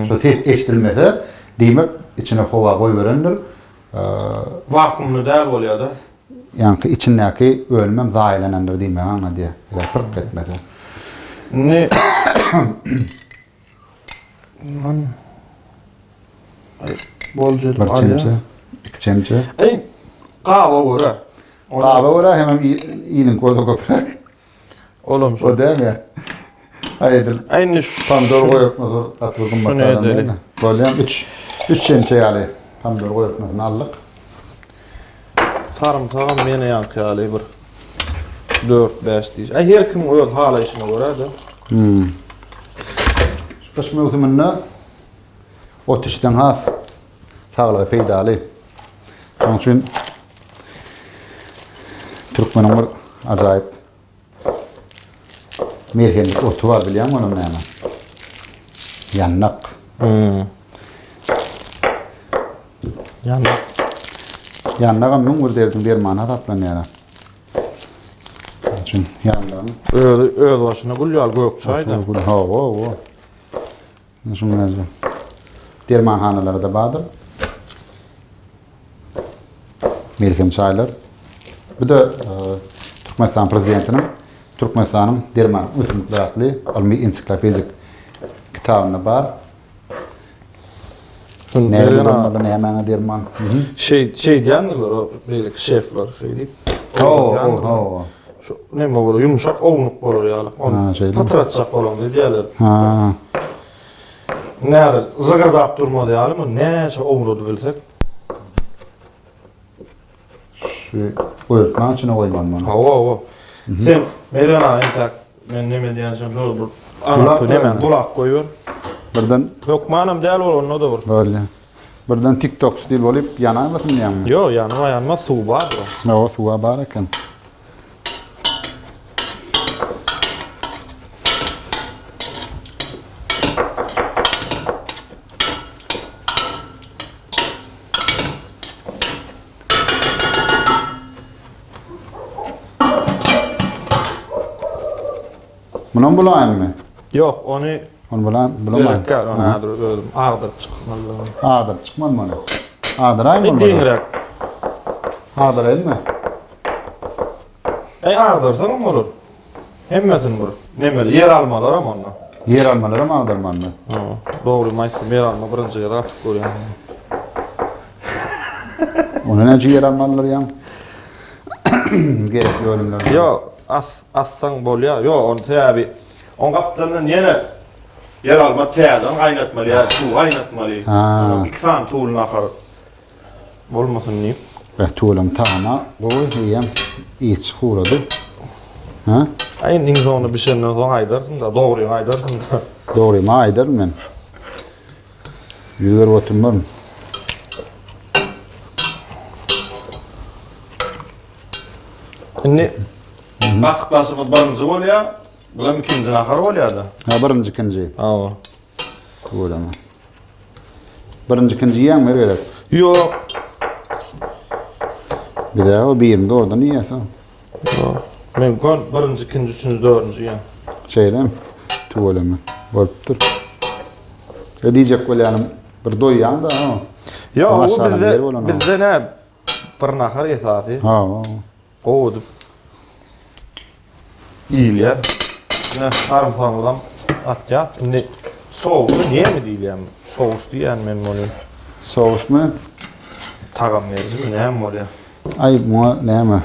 Şu feç eşitilmede diýmek içine howa goý berendir. Vakumly däl bolýar da. Ýanky içindäki ölmem zaýlanandyr diýmek aňa diýe. Pırq etmedi. Ne? Man bolca bir çemçe, iki çemçe. Kahve göre. Kahve göre hemen iyinin koydu köpürek. Oğlum şu. O değil mi? Hayırdır. Aynı şu. Pandor koyupmadır. Katıldım bakalım. Böyle üç çemçe yani. Pandor koyupmadır. Nallık. Sarımsağım mene yankıyalı bir 4-5 diyiş. Her kim öyle hala işine göre de. Şu kış mevsiminde o tişten has sağlığı faydalı. Onun için Türkmenin bir acayip merhenlik otu var biliyor musun onun yani? Yannak. Yannak. Yannak onun bir derdim dermanı tatlan yani. Onun için yannakın. Öyle başına gülüyor gökçay da. Ha. Nasıl mezun? Derman hanaları da vardır. Melhem çaylar. Bir de Türkmenistan prezidentinin Türkmenistan'ın derman üstünlükleri almi ensiklopedik kitabına var. Nereden olmalı ne hemen derman? Şey diyenler o birlik şefler şey deyip. Şu ne mi olur yumuşak oğluk olur yani. Onu patratacak olan diyorlar. Nerede zıgırdap durmadı yani mı? Ne çok oğludu bilsek. Koyutman içine koyman bana. Ha. Sen Merana entak men neme diýensem şol bir anlaty nemen bulak koýuyor. Birden hökmanam däl bol onda da bir. Böyle. Birden TikTok stil bolup yanamysyn ýa-ni? Yo, yanma suw bar. No, suwa bar eken. Bunun bulayım mı? Yok, onu bulayım. Ağdır çıkmalı. Ağdır çıkmalı mı? Ağdır ayın mı? Dingrek. Ağdır ayın mı? Ağdırsan mı olur? Hemmesin olur. Nemeli, yer almalar ama onunla. Yer almaları mı ağdırman mı? Doğru, maysım yer alma, birinci ya da atık görüyorum. Onu nece yer almalılar ya? Gerekli ölümler. Yok. Assan bol ya. Yo, onu tabi. On kaptanın yine yer alma teyadan kaynatmalı ya. Tuğ kaynatmalı. İki tane tuğulun akar. Olmasın neyim? Tuğulum tağına koy yiyem. İyi çıkıradı. Ayın sonra bir şeyden sonra aydarsın da. Doğruyu aydarsın da. Doğruyu mu aydarım ben? Yüzler oturmam. Şimdi atık basımız birinci oluyor, bulam ikinci nakar oluyor da. Birinci ikinci. Ava. Öyle mi? Birinci ikinci yiyen mi öyle? Yok. Bir daha o birinde oradan yiyorsun. Yok. Ben kon birinci, ikinci, üçüncü, dördüncü yiyen. Şeyle mi? Öyle mi? Bolup dur. Diyecek böyle yani bir doyuyan da o. Yok o bizde ne? Bir nakar esası. Kovudup. İyil ya. Ne sarım sarımdan atacağız. Şimdi soğusu niye mi değil yani? Soğus diyen benim oluyor. Soğus mu? Tağam verici mi ne mi oluyor? Ay bu ne mi?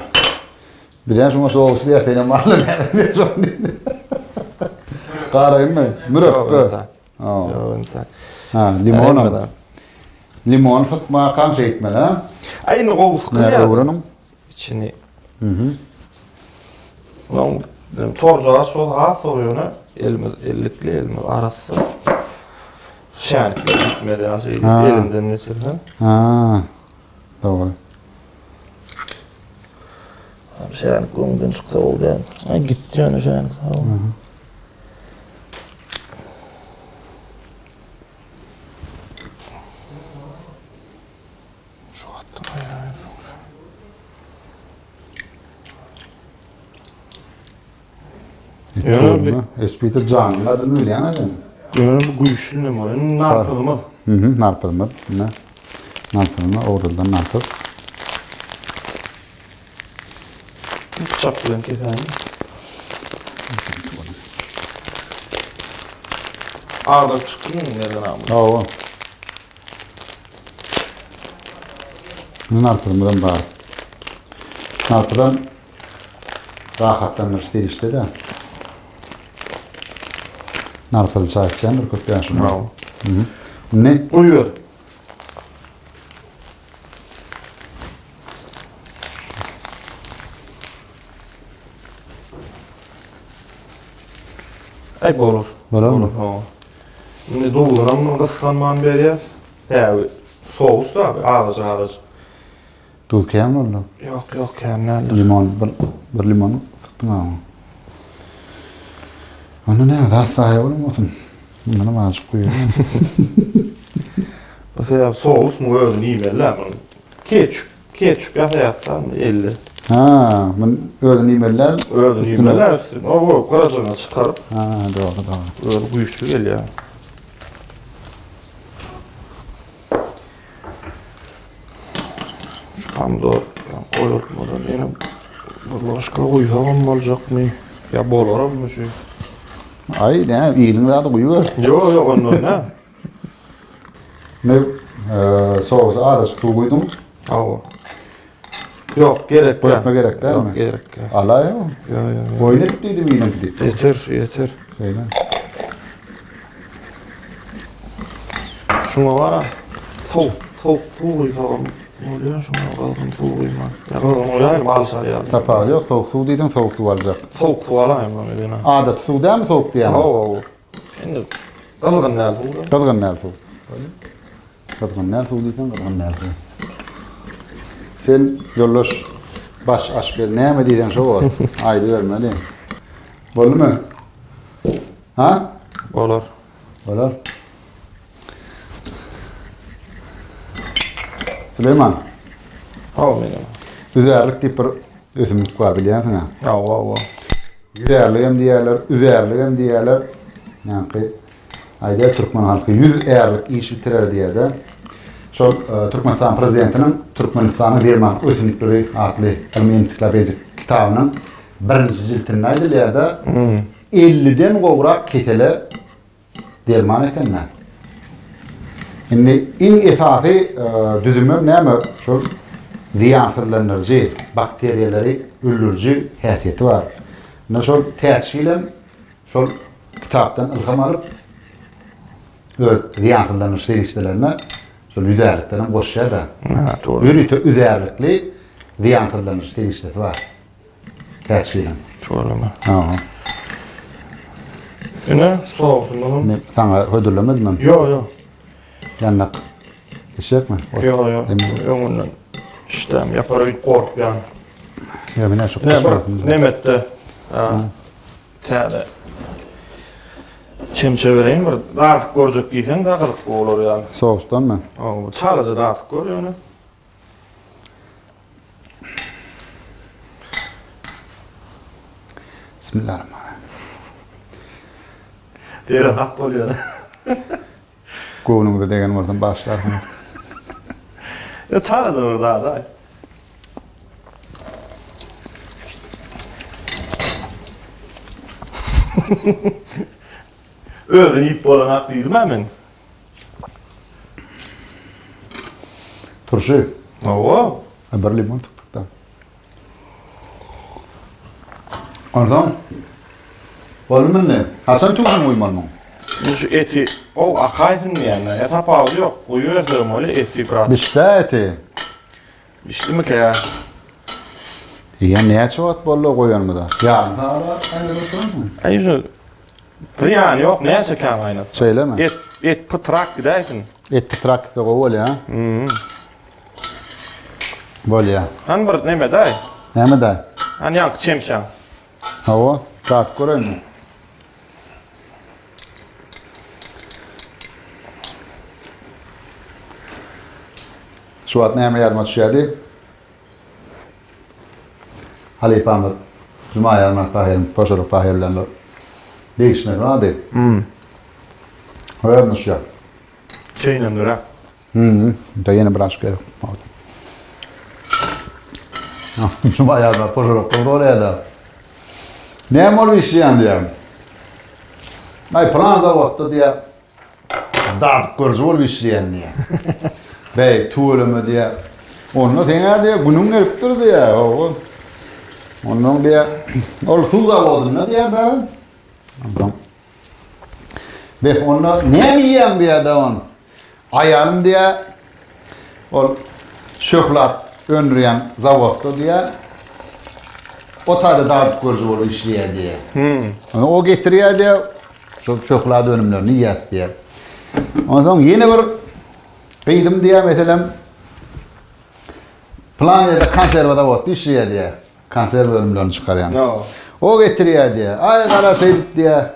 Bir de şuna soğus diye senin varlı ne? Karayım mı? Müröp. Yok. Ha, limon. Limon sıkma kança etmeli ha. Aynı kovusku Nerede ya. buranın? İçini. Ulan torcalar şol ha soruyor elimiz ellikli elimiz arası. Şenlikle gitmedi ya şey elimden geçirdim. Ha. Doğru. Abi şenlik gömden çıktı oldu yani. Ha gitti yani şenlik. Şu attım hayır. Yani espite canlı adını bilen adam. Yani bu güçlü ne var? Narpılmaz. Narpılmaz. Narpılmaz. Oradan narpıl. Bıçak bilen keselim. Ağda çıktı mı nereden almış? Oo. Narpılmadan bağır. Narpıldan rahatlanır işte de. Narpılı çayçıyan bir köpüyen şunu. Bravo. Ne? Uyuyor. Ay olur. Olur mu? Şimdi doğuran mı kıskanman beriyaz? Ya soğuz da abi ağlaç. Dul kıyam mı oldu? Yok kendine. Limon, bir limonu tuttum ama. Onu ne? Daha sahaya olur mu? Bunları azıcık koyuyor. Mesela soğuz mu öyle nimeler mi? Ketçup yapayatlar mı 50? Ha, ben öyle nimeller. Öyle nimeler üstüne. O karacana çıkarıp. Ha, doğru. Öyle güçlü geliyor. Şu pomidor koyulmadan yine başka koyalım olacak mı? Ya bol var mı şey? Ay ne? İyiliğin daha da koyuyor. Yok ondan ne? Ne? Soğuzu ağdaş tuğ koydum. Hava. Yok gerek Koyatma gerek değil mi? Yok gerek ya. Allah ya. Ya. Boyun ettiydim iğnem gidip. Yeter. Şeyden. Şuna var ha. Soğuk koyalım. Ne oluyor şuna kalkın soğuk koyma. Ya kalkın oyayım alışar ya. Tapağı yok. Soğuk su deydin soğuk su alacak. Soğuk su alayım ben eline. Adet su değil mi soğuk diye? Hava. Şimdi kalkın nerede burada? Kızgın nel su. Kızgın nel su deysen kızgın nel su. Sen yollaş baş aş bel ne mi diysen şu var. Aydı vermeli. Oldu mu? Ha? Olur. Olur. Süleyman. Hava benim. Üzerlik deyip bir ösümlük var biliyorsun ha. Hava. Üzerligem diyerler. Yani ayda Türkmen halkı 100 erlik iş bitirer diye de. Şol Türkmenistan prezidentinin Türkmenistan'ı Derman ösümlükleri adlı ilmi ensiklopediya kitabının birinci jiltinin aydı ya da 50'den qoğrak ketele Derman ekenler. Şimdi en esası düzümüm neymi? Şol ziyansızlanırcı, bakteriyaları öldürücü hasiyeti var. Şol tercihiyle şol kitaptan ilham alıp ziyansızlanır seriştelerine şol üzerliklerin koşuşa da. Doğru. Ürütü üzerlikli ziyansızlanır seriştesi var. Tercihiyle. Doğru mu? Ha. Yine soğuksun oğlum. Sana ödüllemedim mi? Yok. Yannak. İşecek mi? Yok. Ondan işlem yaparım kork yani. Ya ben çok Ne bak Nemette. Tane. Çemçe vereyim var. Dağıtık görecek giysen daha kızık olur yani. Soğustan mı? Çağlıca dağıtık görüyor onu. Bismillahirrahmanirrahim. Deri hak oluyor. Kovunumda degen vardan başlarsın. Ya çağlıca var daha da. Öyle ip olan haklıydım hemen. Turşu. Oo. Bir limon tıktık da. Oradan. Oğlum ne? Hasan tuzun uyman mı? Şu eti o akaydın yani. Et apağı yok. Koyu versem öyle eti biraz. Bişte eti. Bişti mi ki ya? Ya neye çoğat bollu koyan mı da? Ya hala aynı oturur mu? Ay şu ziyan yok. Neye çeken aynası? Söyleme. Et pıtrak gidersin. Et pıtrak da bol ya. Bol ya. Han bir ne beday? Ne de? Han yank çemçen. Hava. Tat görün mü? Şu at neyme yardım atışıydı? Halip Ahmet. Cuma yardım pahiyem. Paşarık pahiyemlerle. Değişmedi hadi. Öyle nasıl ya? Şeyle nura. Da yeni branş gerek. Cuma yardım paşarık. Oraya da. Ne mol bir şey diye. Ay Fransa vakti diye. Dart görücü ol bir şey diye. Bey tuğulımı diye. Onu tena diye günün eriptir diye. Onun diye. Ol suda oldu ne diye da. Ve onu ne mi yiyen diye de on. Ayağım diye. Ol şöhlat öndüren zavaktı diye. O tadı dart görücü ol işliye diye. O getiriyor diye. Şöhlat önümlerini yiyet diye. Ondan sonra yeni bir kıydım diye mesela Planya'da konservada oldu işliye diye. Konserve bölümlerini çıkaryan. No. O getiriyor diye. Ay kara seyit diye.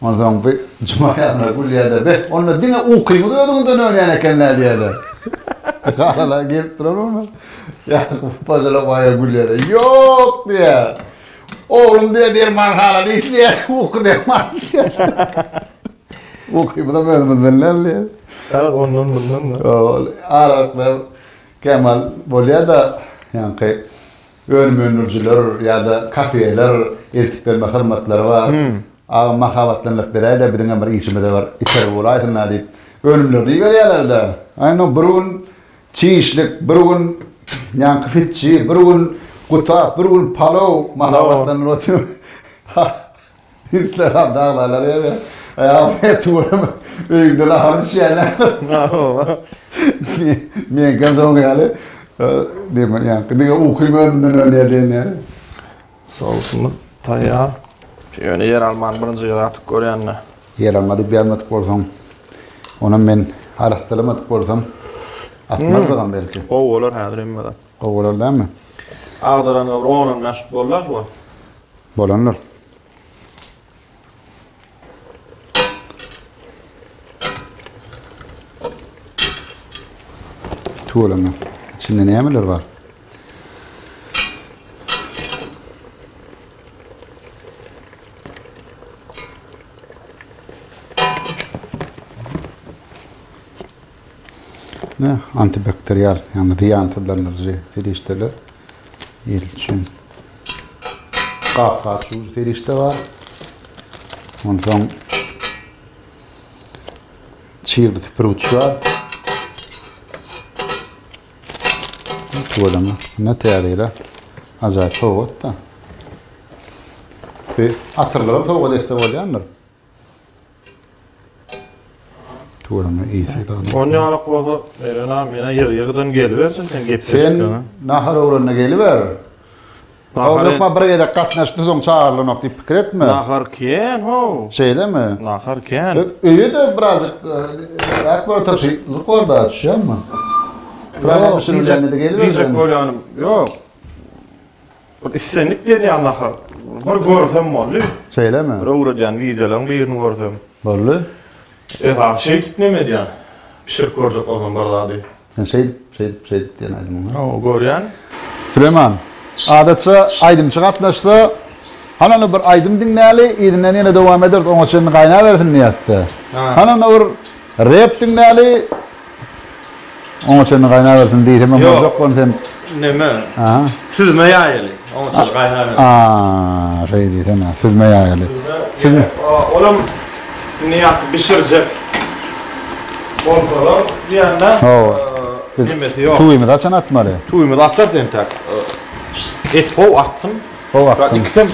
Ondan sonra bir cuma yanına gülüyor de. Be onunla dine okuyumu da ödümünden oynayan ekenler diye de. Karalar gelip durur mu? Ya pazarla bayır gülüyor de. Yok diye. Oğlum diye derman hala işliye. Oku derman işliye. Okuyumu da bölümünden diye. Evet ondan bundan. Aralıklı Kemal bolya da yani önümünürcüler ya da kafeler irtip verme hizmetleri var. Mahavatlanıp berayda birine bir işimi de var. İçeri olaytına deyip önümleri veriyorlar da. Aynı bir gün çiğişlik, bir gün yani fitçi, bir gün kuta, bir gün palav mahavatlanır otuyor. İslam dağlarlar ya. Ayağım ne tuğrum büyükdüler hamı şeyler. Men gamzon yani. Demek yani diye okuyma önünden önerdiğin yani. Sağ olsun tayyar. Şöyle yer alman birinci yıl artık görüyenle. Yer almadı bir anlatıp olsam. Onun ben araştırmadık olsam. Atmazdıgan belki. O olur hadir emmeden. O olur değil mi? Ağdaran onun meşhur bollar şu an. Bolanlar. Tuğlama. İçinde ne yemeler var? Ne? Antibakteriyel, yani diyan tadlanırıcı ferişteler. Yel için. Qap ferişte var. Ondan sonra çiğirli tüpürüç var. Tuğlama. Ne teyarıyla? Acayip soğuk da. Ve atırlarım soğuk deste olayanlar. Tuğlama iyi seydadım. On yalık oldu. Erenam yine yığıdan geliversin sen gepleşik. Sen nahar uğruna geliver. Avrupa bir yere katnaştı son çağırlı nokta fikir etme. Nahar kiyen ho. Şeyle mi? Nahar kiyen. Öyle de birazcık akbar taşıylık orada düşüyor mu? Böyle bir sürü de geliver. Diyecek böyle hanım. Yok. İstenlik dedi ya nahar. Bir görsem oldu. Şeyle mi? Bir uğrayan videoların birini görsem. Böyle. Abi şey gitmemedi yani. Bir şey görecek o zaman bardağı değil. Sen şey diyen aydım ona. O görüyen. Süleyman, adatça aydım çıkartlaştı. Hananı bir aydım dinleyeli, idinden yine devam eder, onun için kaynağı versin niyattı. Hananı bir rap dinleyeli, onun için kaynağı versin diye tamam olacak onu sen. Neme? Süzme yayeli. Onun için kaynağı versin. Şey diye sen, süzme yayeli. Oğlum niyatı pişirecek. Kontrolör bir yandan nimeti yok. Tuğumu da açan atmalı. Tuğumu da atacağız entek. Et kov attım. O attım. İkisem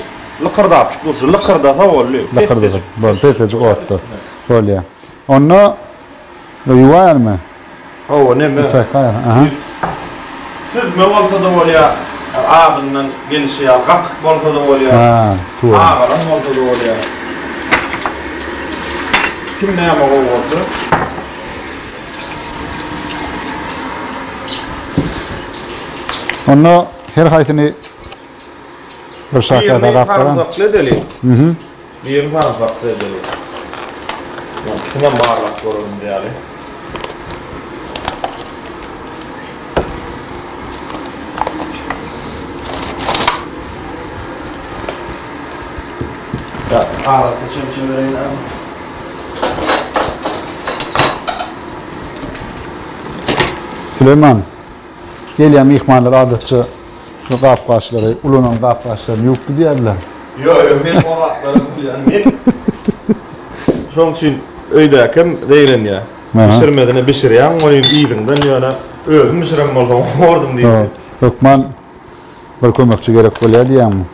lıkırda yapışık dursun. Lıkırda da oluyor. Lıkırda. Böyle tezecik o attı. Bolýar. Onu yuwarmy? O neme? Çaýkar. Aha. Siz me bolsa da bolýar. Ağından gelişi ýa gatyk bolsa da bolýar. Ha, to'g'ri. Ağaran bolsa da bolýar. Kim näme bolsa? Onu her haytini bir şakada gapdyran. Bir farklı edelim. Kime bağırlak görürüm diyelim. Ya arası çimçim abi. Süleyman, gelýän mihmanlar adatça şu gapgaçlary, ulunan gapgaçlaryny ýuwup gidýärler. Yo, men oğlaklarım bilen. Şoň üçin öýdäkem deýlen ýa. Pişirmedine pişirýän, onu iýinden ýa-da özüm pişirem bolsam ordum diýdi. Hökman bir kömekçi gerek bolýar diýäňmi?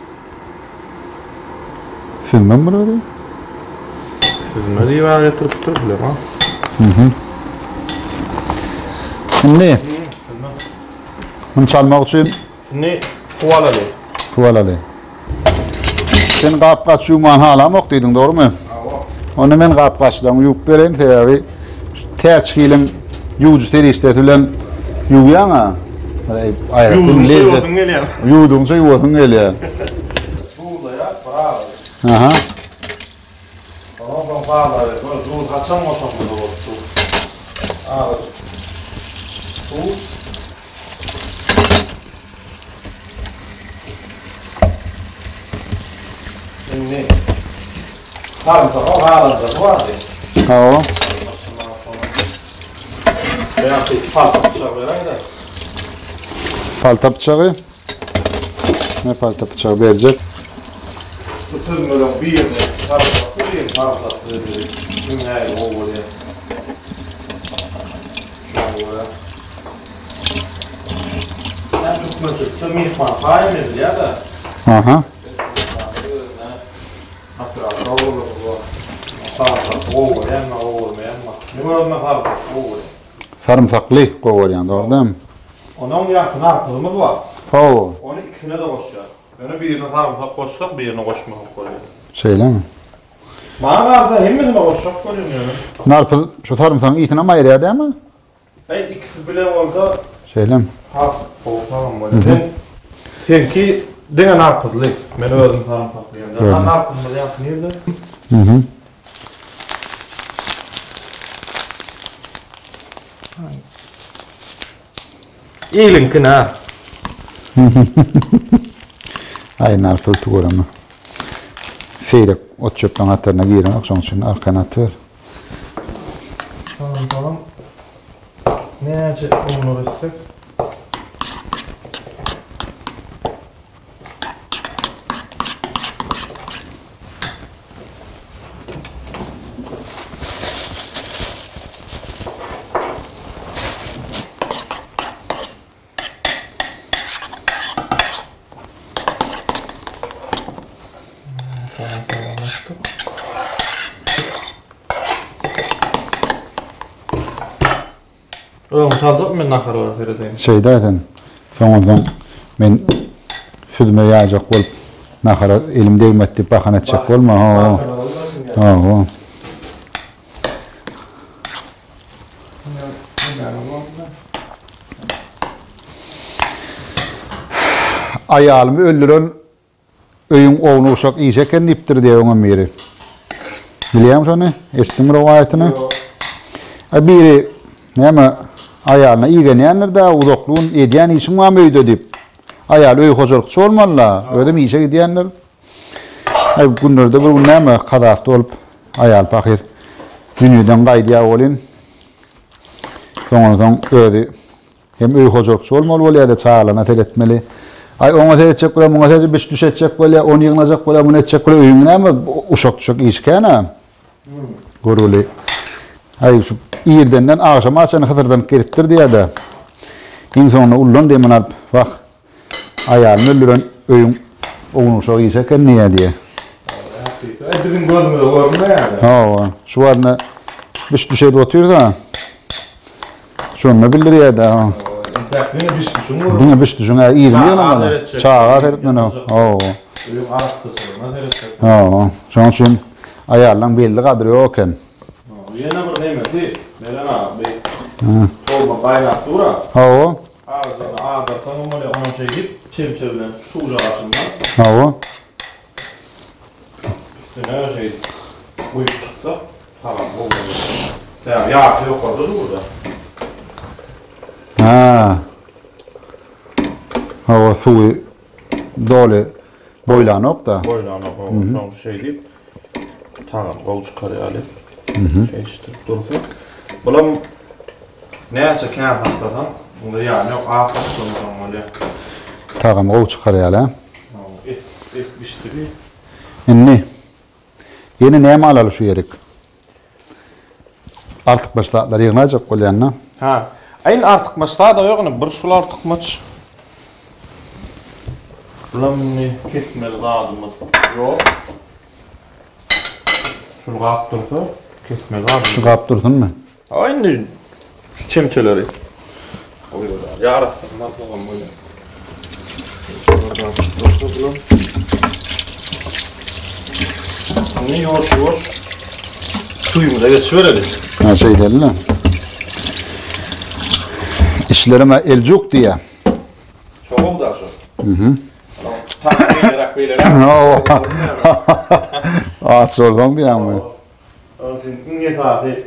Filmem burada? Filme diýip getirip durýar ha. Ne? Bunu çalmak için Ne? Kualaly. Kualaly. Sen gapgaç ýuwman halam okdydyň, dogrymy? Onu men gapgaçdan ýuwup beren täbi. Täçhiliň ýuwjy terişde bilen ýuwýan ha. Ýuwdunça ýuwasyň gelýär. Suda ya, bravo. Aha. Tamam, bravo. Dur, kaçam olsam da oldu. Aa. Şimdi sarımsak o halinde vardı. Ha. Ben palta bıçağı vereyim. Palta bıçağı. Ne palta bıçağı verecek? Tutulmadan bir yerine sarımsak bir yerine sarımsak verecek. Şimdi hayır o böyle. Ben tutmadım. Mihman haim edil ya da. Aha. Hatta olur bu. Sarımsak olur yanma olur yanma. Ne var mı sarımsak olur. Sarımsaklı koyuyorlar, doğru değil mi? Onun yakın arpağımız var. Oo. Onu ikisine de koşacağız. Yani birine sarımsak koşsak birine koşmak koyuyor. Şeyle mi? Bana vardı hemizine koşsak koyuyor yani. Narpız şu sarımsağın iyisine mi ayırıyor değil mi? Ben ikisi bile orada Şeyle mi? has olsam böyle. Sen ki dene narpızlık. Ben özüm sarımsaklıyım. Ben narpızımı yapmayayım da. Hı. İyilinkin ha. Ay narpız tuğur ama. Feyrek ot çöpten atlarına girin. Akşam için arkana atır. Tamam. Ne acı onu etsek? Oğlum çalacak mı nakar olarak veredeyim? Şeydayken sonradan ben südüme yağacak olup nakara elim değmedi bakan edecek olma. Ha. Ayalımı öldüren öyün oğunu uşak iyiseken iptir diye ona biri. Biliyor musun onu? Estim rivayetini. Biri neyme ayalına iyi geleyenler de udokluğun ediyen işin var mıydı deyip ayal öy hocalıkçı olmalılar. Öyle mi işe gidiyenler? Günlerde bu neyme kadastı olup ayal bakır dünyadan kaydıya olun. Sonradan öyle hem öy hocalıkçı olmalı ya da çağırlarına teletmeli. Ay ona teletecek böyle, ona teletecek, beş düşecek böyle, onu yığınacak böyle, bunu edecek böyle öyün neyme uşak düşük işken ha. Görülü. Ay şu iyerdenden akşam açanı Hıdır'dan geliptir diye de insonuna ullun demin alıp bak ayağını öldüren öyün oğunu uşağı iyiseken niye diye. Bizim gözümüzde görmüyor yani. Şu varını bir şeyde oturuyor da. Şunu bildiriyor da. Takvimi bir düşünür. Bunu bir düşünür. İyi değil mi? Çağa teretmeni. Benim arkasına teretmeni. Şunun için ayarlan belli kadri yokken. Yine bir nemeti. Melen abi. Torba kaynak dura. Ağzına ağdatan onun şey git. Çemçevlen suca açından. Üstüne şey uyup çıktı. Tamam oldu. Tamam yağ yok orada burada. Hava suyu dolu boylanıp da. Boylanıp o şey değil. Tamam kol çıkarıyor Ali. Şey işte durdu. Bulam neyse ki haftadan. Bunda yani yok ağaçta sonra öyle. Tamam kol çıkarıyor Ali. Et piştiriyor. İnni. Yeni ne mal şu yerik? Artık başlatlar yığınacak kol yanına. Ayın artık masada yok ne? Bir şul artık maç. Bulam ne kesmeli dağılımı yok. Şunu kaptırdı. Kesmeli dağılımı. Şu kaptırdın mı? Aynı şu çemçeleri. Yarasın lan falan böyle. Şuradan çıktı bulam. Ne yoğuş. Suyumuza geçiverelim. Şey değil mi? İşlerime elcuk diye. Çok oldu aşağı. Takviyelerek beylerek. Ağaç sordan diye mi? Senin ne tadı?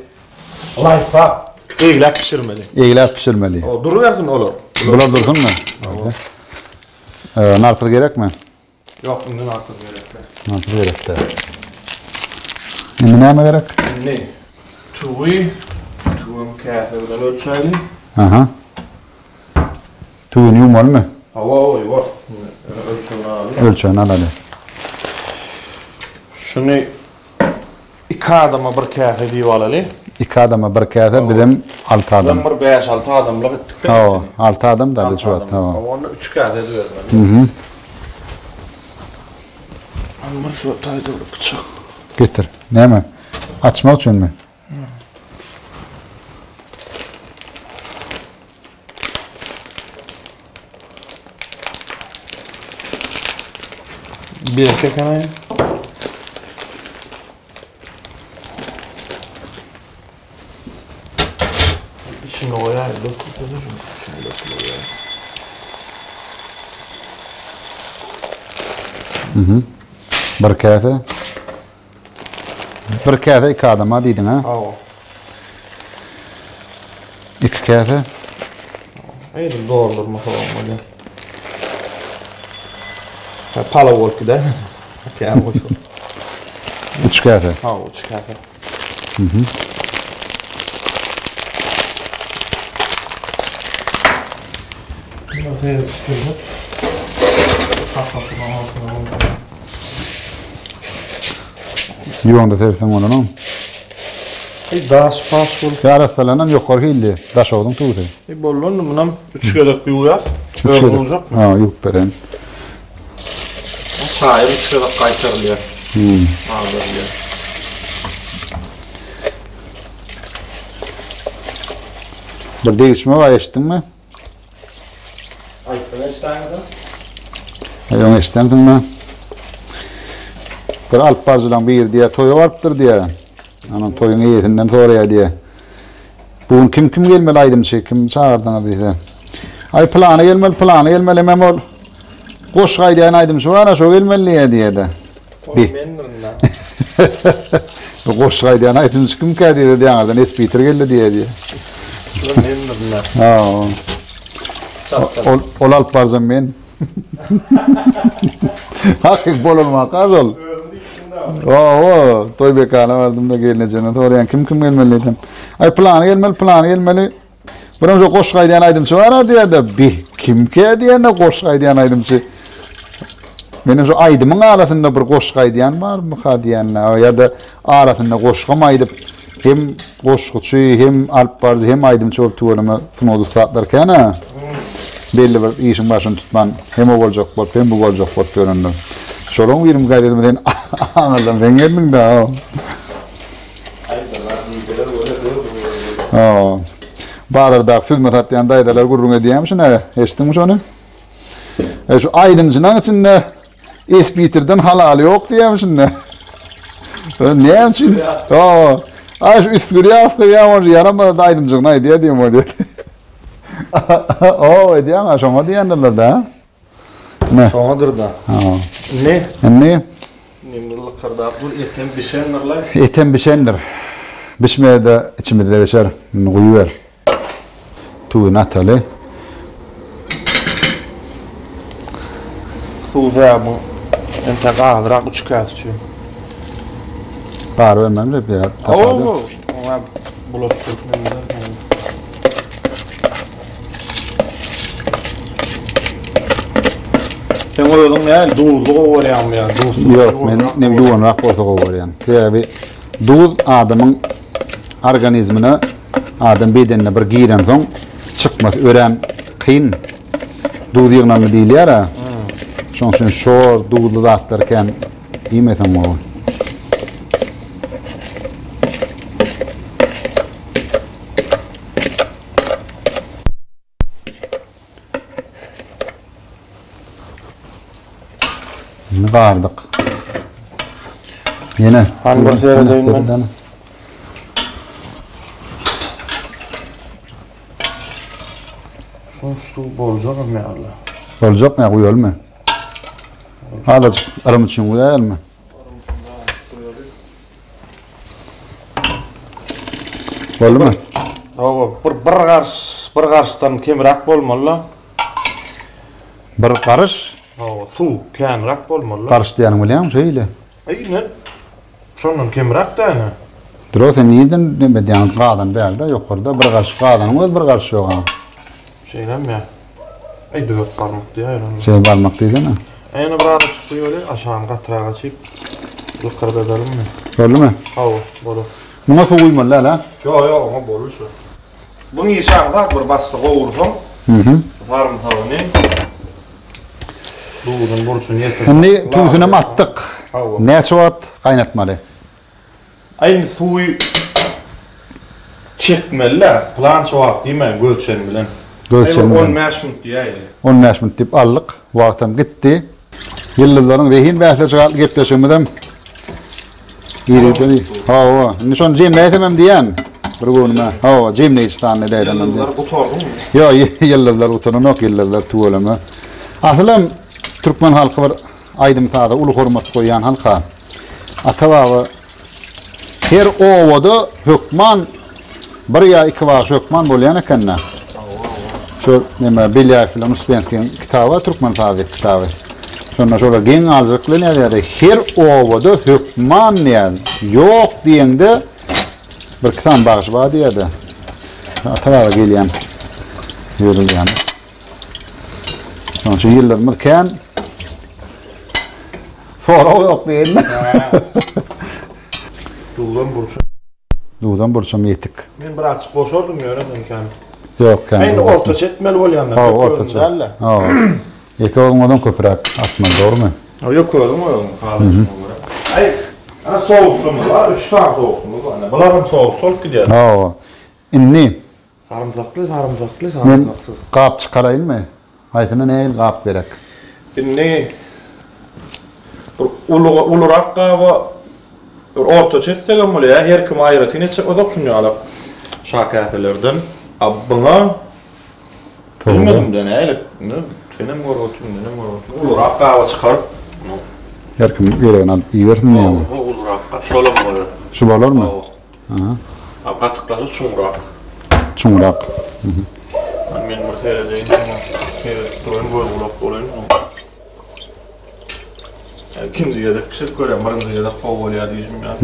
Life'a eğilip pişirmeli. Eğilip pişirmeli. O duruyorsun olur. Bular dursun mu? Narpı gerek mi? Yok bunun artık gerek. Narpı gerek de. Ne gerek? Ne? Tuğum kâhırdan ölçelim. Tuğun yumal mı? Var. Ölçeğini alalım. Şunu iki adama bir kâhı diye alalım. İki adama bir kâhı bizim 6 adam. Ben bir 5-6 adamla gittik. 6 adam da şu an. Onu 3 kâhı verdim. Ama şu tayda bıçak. Getir. Ne mi? Açma için mi? Bir erkek anayım. İçine oyayım. Bir kâhı. Bir kâhı iki adama dedin ha? İki kâhı. İyi doğrulur mu falan böyle. Pala volki de. Kâhı koysun. 3 kâhı. 3 kâhı. Nasıl yetiştirdik? Yuğunda tersen onu mu? Daha spas bol. Yarasalanan yukarı hilli. Daş oldun tuğdu. Bollun bundan 3 kere bir uyar. Böyle olacak mı? Yok beren. Hayır 3 kere kaytarılıyor. Ağırlıyor. Bir değişme var eşittin mi? Ayıptın eşittin mi? Yok eşittin mi? Bir alp parçalan bir yer diye toyu varıptır diye. Onun toyun iyisinden sonraya diye. Bugün kim gelmeli aydım şey, kim çağırdın diye. Ay planı gelmeli memol. Koş kaydiyen aydım şu ana şu gelmeli diye de. Koş kaydiyen aydım şu kim kaydiye diye ardından espiter geldi diye. Ol alp parçam ben. Hakik bol olmak az ol. Toy bekana vardım da gelineceğine doğru kim gelmeliydim. Ay planı gelmeli. Buram şu koş kaydiyen aydım şu ara diye de bir kim ki diye ne koş kaydiyen aydım şu. Benim şu aydımın arasında bir koş kaydiyen var mı kadiyenle ya da arasında koşkam aydıp hem koşkuçu hem alp vardı hem aydım çok tuvalımı sunodu saatlerken ha. Belli bir işin başını tutman hem o olacak hem bu olacak göründü. Şolong birim gaýdylmadan aňardan ben geldim da. Bağlarda hizmet atlayan daydalar gurrun ediyormuş ne? Eşittin mi şunu? Şu aydınçının içinde espiterden halal yok diyormuş ne? Ne için? Şu üskürüye var yarama da aydınçın ne diye diyeyim öyle. Ediyor ama şoma diyendirler de. Ne? Şoňadyr da. Ne? Ne? Nimrlik kırdak dur etem bişendirler. Etem bişendir. Bişmeye de içimde de beşer. Koyuver. Tuğun atalı. Suda bu. Ente qadrak uçkat şu. Var vermem de ya. Ona bulaştırıp sen oýadың näl? Duzlu gowarýam ya. Yok, men ne yuwan rapor gowarýan. Täbi duz adamyň organizmine, adam bedenine bir giren soň çykmak ören kyn. Duz ýygnan diýilýär. Şoň üçin şo duzly zatlarken ýemesem bolar. Ne vardık? Yine. Hangi seyrediyorum ben? Şunçtu bolacak mı Allah? Olacak mı? Koyalım mı? Hadi aram için koyalım mı? Oldu mu? Tamam. Bir qarşıdan kemrak bolmalı. Bir karış. Su kemrak bolmalı. Karış diyelim biliyor şöyle. Aynen. Şondan kemrak da ne? Dro sen yedin ne bedyan qadan berdi yukarıda bir karış qadan öz bir karış yok ha. Şeylem ya. Ay dört parmak diye ayran. Şey barmak dedi mi? Ayna bir ara çıktı öyle aşağıdan qatrağa çık. Yukarıda edelim mi? Oldu mu? Bolu. Buna su uymalı la. Yo ama bolu şu. Bunu yiyeceğim bir bastı qovursam. Varım tavını. Doğudan borçun yeter. Şimdi tuzunu mu attık? Ne çoğat kaynatmalı? Aynı suyu çekmeli. Plan çoğat değil mi? Gölçen bilen. Gölçen bilen. 15 minut diye. 15 minut dip aldık. Vaktim gitti. Yıldızların rehin bahse çıkarttı gepleşimden. İyi. Nişan cem ne etmem diyen. Bir günüme. Cem ne istan ne deylemem diyen. Yıldızlar kutardı mı? Yo yıldızlar utanın yok yıldızlar tuğulama. Aslım Türkmen halkı var aydım taada ulu hurmat koyan halka. Atavağı her ovada hükman bir ya iki var hükman bolyan ekenna. Şu neme Bilya filan Uspensky'nin kitabı Türkmen taada kitabı. Sonra şöyle gen alacaklı ne dedi? Her ovada hükman yani yok diyende bir kitap bağış var diyedi. Atavağı geliyen yürüyen. Sonra şu yıllarımızken sonra o yok değil mi? Doğudan burçum yetik. Ben bir açık boşordum ya öyle imkanı. Yok kendi. Ben de orta çetmeli ol yanına. Orta çet. İki olmadan köpürek atman doğru mu? Yok koydum o kalmışım olarak. Ay, soğuksumuz var. 3 tane soğuksumuz var. Bunların soğuk gidiyor. İnni. Sarımsaklı. Ben kap çıkarayım mı? Haytına neyle kap gerek? İnni. Ulurak kava orta çetsek ama ya her kim ayrıtını odak şunu alıp şakafelerden abbına bilmedim de neyle benim var oturun ulurak kava çıkar her kim gören alıp iyi versin mi yani? Ulurak şöyle mi? Şu bağlar mı? Atıklası Çungrak. Ben mürteredeyim ama ulurak olayım. İkinci yedek kişi görüyorum, birinci yedek kov ya diyeceğim ya.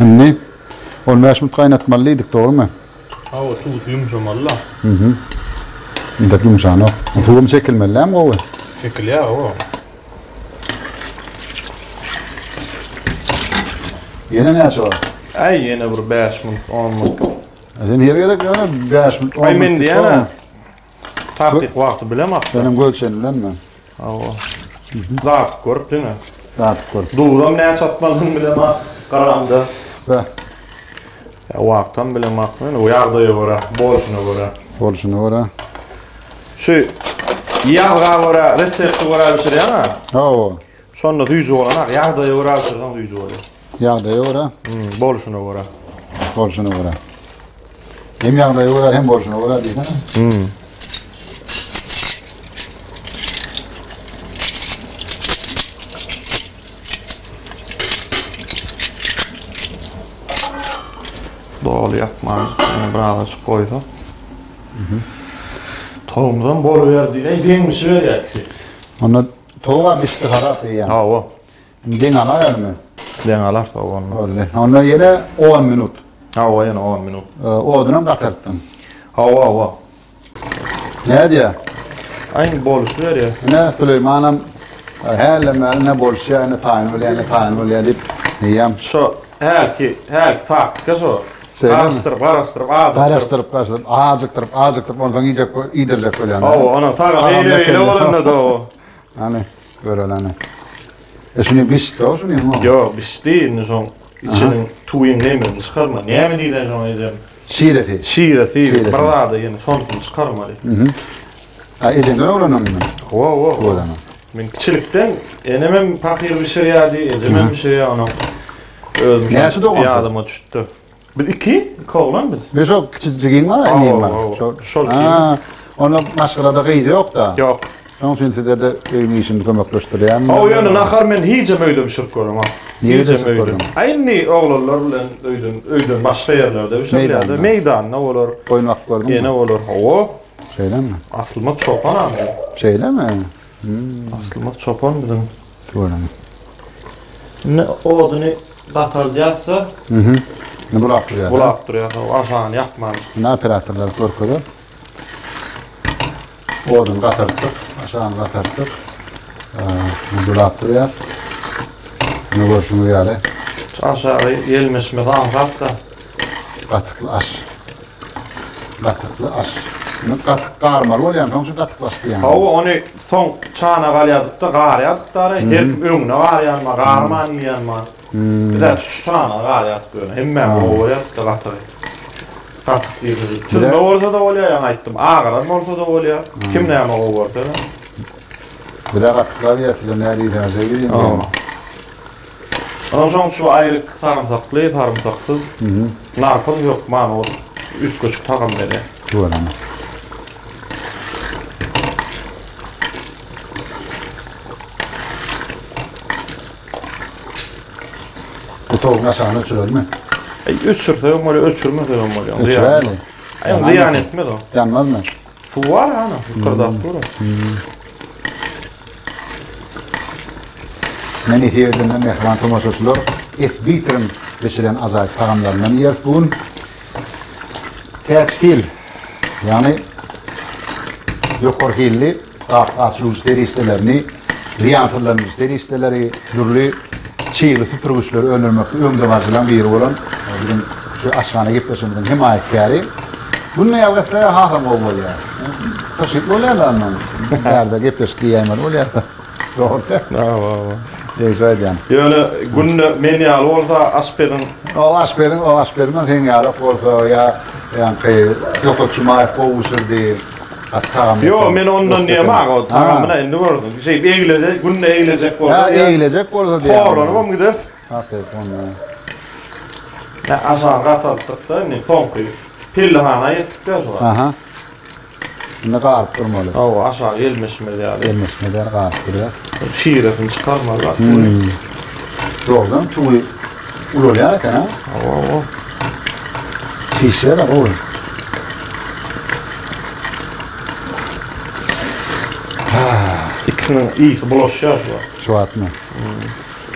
Şimdi 15 minut kaynatmalıydık, doğru mu? Ha, o tuz yumuşamalı la. İnde yumuşağın o. Tuğum çekilmeli hem o. Çekil ya o. Yine ne açı var? Ay yine bir 5 minut, 10 minut. Sen nereye de yani 5 minut, 10 Ay minut. men diyene. Taktik vakti bilemek. Benim gölçenimden mi? Ha o. Dağıt görüp değil mi? Dağıtıp koy. Doğudan neye çatmadın bilemek. Karandı. Ve Ya vaktan bilemek. O yağdaya göre, borçuna göre. oluşunu var ha. Şu yağga göre, resepti göre bir şey ya. O. Sonra tüyücü olanak, yağdaya göre bir şeyden tüyücü oluyor. Yağdaya var ha. Borçuna göre. Oluşunu var ha. Hem yağdaya var hem oluşunu var ha değil ha. Doğal yapmamız. Biraz açık koydu. Tohumdan bol verdi. Ey denmiş ver ya ki. Onda toğa bisti harap yani. Ha o. Den ana yani. Denalar tavuğunu. Öyle. Onda yine 10 minut. Ha o yine 10 minut. Odunum katırttım. Ha o. Ne diye? Aynı bol ver ya. Ne Süleyman'ım her ne bolşa ne tayin öyle deyip yiyem. Şu her ki taktika şu. Şey Karıştırıp azıktırıp oradan iyice iyidirecek öyle yani. Ha o ona taga eyle olur da o. Hani böyle hani. Şunu bisti o şunu mu? Yo biz değil ne son içinin tuyun nemin çıkarma. Niye mi değil son edeceğim? Şiireti. Şiireti. Barada yine son çıkarmalı. Ha ecenden oranım. O. Oranım. Men kiçilikten enemem fakir bir şey ya diye, ecemem bir şey ya ona. Ölmüş. Neyse doğru. Yadıma düştü. Bir iki oğlan biz. Bir çok küçücüğün var ya neyim var. Şol Onu maşgalada kıydı yok da. Yok. Onun için size de evimi işini kömekleştireyim. O yönü nakar men hiç öyle bir şey görüyorum ha. Niye de görüyorum? Aynı oğlanlar bilen öydün başka yerlerde bir şey yerlerde. Meydan ne olur. Oynak gördün mü? Yine olur. O Şeyle mi? asılmak çopan abi. Şeyle mi? Asılmak çopan dedim. Böyle mi? Ne odunu bataldıysa Ne bıraktı ya? bulak duruyor. Aşağını yapmaz. Ne operatörler korkudu? Odun katırttık, aşağını katırttık. Ne bıraktı ya? Ne borçunu yani? Aşağı gelmiş mi tam katta. Katıklı aş. Katıklı aş. Ne katık karmar ol yani, sonuçta katık bastı yani. Hava onu son çana galyadık da galyadık da her önüne var yanma, garman mı yanma. Bir de çana galyadık böyle. Hemen o yaptı da katı. Katık diyoruz. Siz ne olsa da oluyor yani ayttım. Ağaran olsa da oluyor. Kim ne yapma o ortada? Bir de katıklar yasıyla nereyi tercih edeyim. Ondan sonra şu ayrı sarımsaklı, sarımsaksız. Narkoz yok man o. 3,5 takım dedi. Doğru ama. Bu tavuğun aşağına uçurur mu? Uçursa yok mu? Uçurmaz yok mu? Uçuraylı. Ayın ziyan etmez o. Yanmaz mı? Su var ya ana. Yukarıda durur. Men ihtiyaçlarından mehman tomaşoçular esbitrim pişiren azayet tagamlarından yer bugün teçhil yani yukarıhilli açılış deristelerini riyansırlarımız deristeleri türlü çiğli süpürgüçleri önürmekte öngömezden biri olan bizim şu aşağına gitmesinden himayetkari bunun yavgette hafam olmalı ya. Taşıklı oluyor da anlamı. Nerede gitmesi diyemem oluyor da. Doğru da. Yani. Yani günde menial olsa aspirin. O aspirin sen yarap olsa ya yani yok uçmaya kovuşur değil. Yo men ondan niye var o tamamına indi vardı. Şey eğilede günde eğilecek olsa. Ya eğilecek olsa diye. Korlanı mı gider? Hakikaten onu. Ya aşağı katlattık da ne son koyu. Pillahana yettikten sonra. Aha. Ne kadar durmalı. O aşağı gelmiş mi yani? Gelmiş mi der kadar duruyor. Şiiretini çıkarmalar. Doğrudan tuğu ulul ya kan ha. O. Şişe de olur. İkisinin iyisi bulaşıyor şu an. Şu at mı?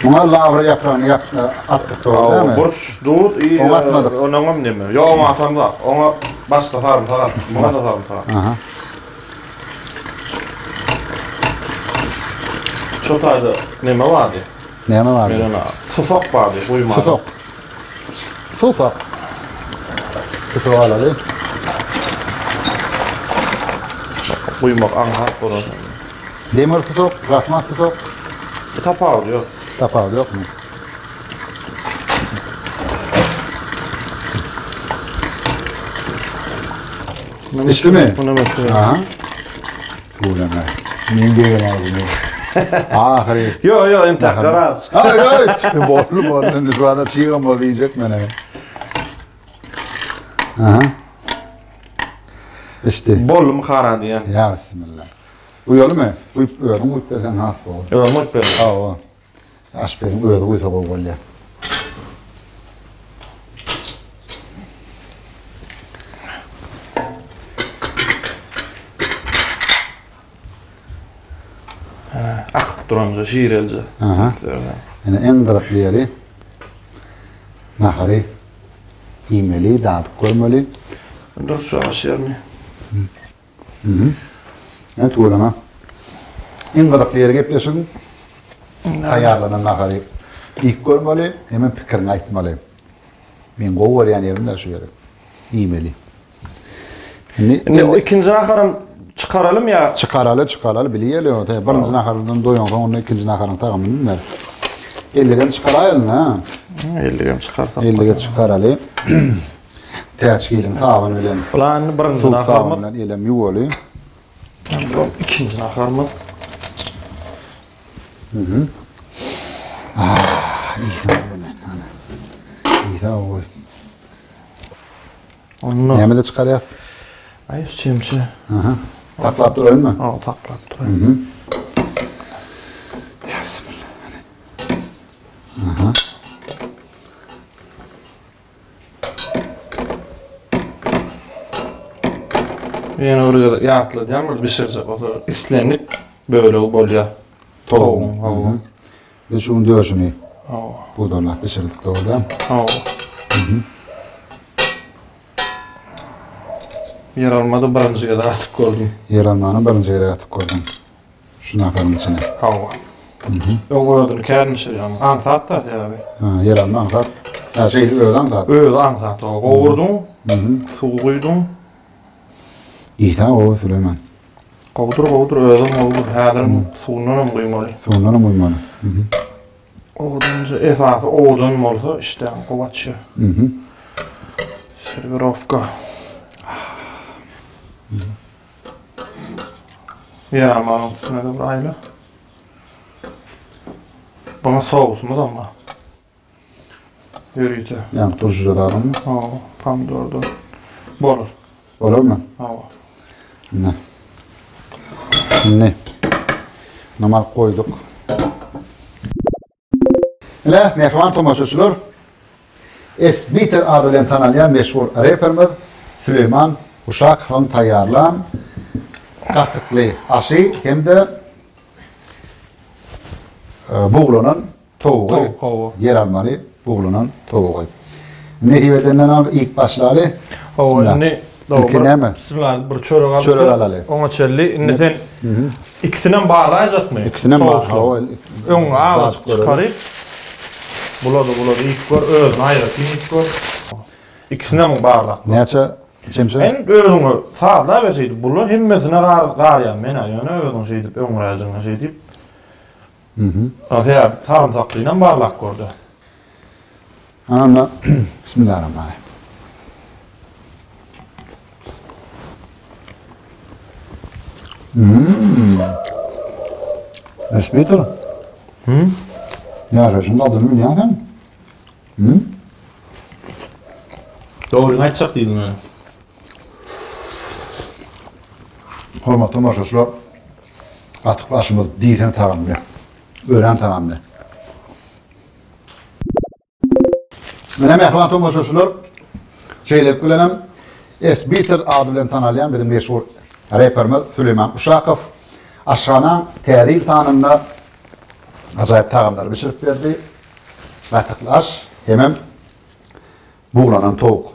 Buna lavra yaprağını attık doğru değil mi? Burç, dut, iyi. Onu atmadık. Onu mu demiyor? Yok onu atam da. Onu başta sarımsak. Buna da sarımsak. Aha. Çotayda neme vardı? Neme var? Merana. Susak vardı. Uyumadı. Susak. Susak. Susak alalım. Uyumak anhat burada. Demir susak, rasman susak. Tapağı diyor. Tapağı yok mu? İşte mi? Buna mı şöyle? Aha. Ulan ha. Neyin gelen ağzını? Ahiri. Yo, en tekrar az. Hayır, hayır. Borlu. Şu anda çiğgam ol diyecek bana. Aha. İşte. Bollu mu karan diyen? Ya bismillah. Uyuyor mu? Uyuyorum, sen hafif ol. Yo, mutlu. Aa, aşperim uyuyordu, uyuyordu böyle. Akıp duranca, şiirelce. Aha. Yani en gıdıklı yeri nahari iğmeli, dağıtık koymalı. Dur şu aşağı mı? Evet, uğrama. En gıdıklı yeri yapıyorsun, ayarlanan nahari ilk koymalı, hemen fikrini aytmalı. Ben kovar yani yerimde şu yeri. İğmeli. O ikinci akarım çıkaralım ya. Çıkaralı biliyelim. Birinci naharından doyuyorsun, onun ikinci naharın takımını bilmer. 50 gram çıkarayalım ha. 50 gram çıkartalım. 50 gram çıkaralı. Teçkilin sağını öyle. Ulan birinci Soğuk nakarımı. sağını elem yuvalı. İkinci nakarımı. İyi sana öyle. İyi sana oy. Onu. Yemede çıkarayız. Ay çimçi. Taklap durayım mı? Al taklap durayım. Ya bismillah. Yine oraya yağlı demir pişirecek. O da İslamlık böyle bolca. Tavuğun. Ve şunu diyor şunu. Hava. Bu da Allah pişirdik de orada. Hava. Yer almadı birinci kadar atıp koydum. Yer almanı birinci yere atıp koydum. Şu nakarın içine. Hava. Onu ödünü kendini şey yani. Antat da tabi. Yer alma ankar. Her şey öğden da. Öyle antat o. Kovurdum. Su koydum. İyi tamam o Süleyman. Kovdur ödüm. Hadirim suyundan koymalı. Sonlara mı uymalı? Odunca esası odun olsa işte kovaçı. Serverovka. Yer almanın üstüne de burayla. Bana soğus mu da mı? Yürüyütü. Yani turşucu da mı? Pomidordu. Bolur. Olur mu? Ne? Normal koyduk. Ile mehman tomaşçılar. Esbiter adıyla tanınan meşhur raperimiz Süleyman Uşak'ın tayarlan katıklı aşı hem de buğlunun tavuğu. Yer almalı buğlunun tavuğu. Nehivetinden ilk başları İlki ne mi? Bismillah, bir çörek alıp Çörek alalım. Ona çelli. İndi sen ikisinden bağlayacak mı? İkisinden bağlayacak. Ön ağız çıkarıp buladı ilk var. Özün ayrıtın ilk var. İkisinden mi bağlak? Ne açı? Çimse? En özünü sağda verseydi bulu. Himmesine gar yan. Men ayağına özün şey deyip, ön rayacına şey deyip. Asya sarımsaklıyla bağlak gördü. Anamla Bismillahirrahmanirrahim. Esbiter. Ya şimdi adını biliyor musun? Doğru açacak değilim öyle. Hormatlı tomaşçılar. Atık başımız diysen tamamlı. Öğren tamamlı. Benim ehvan tomaşçılar. Şeyler kullanan Esbiter adıyla tanılayan bizim meşhur raperimiz Süleyman Uşakov. Aşağıdan tədil tanımda Azayip tağamları biçirip berdi. Gataklı aş, hemem buğlanan tavuk.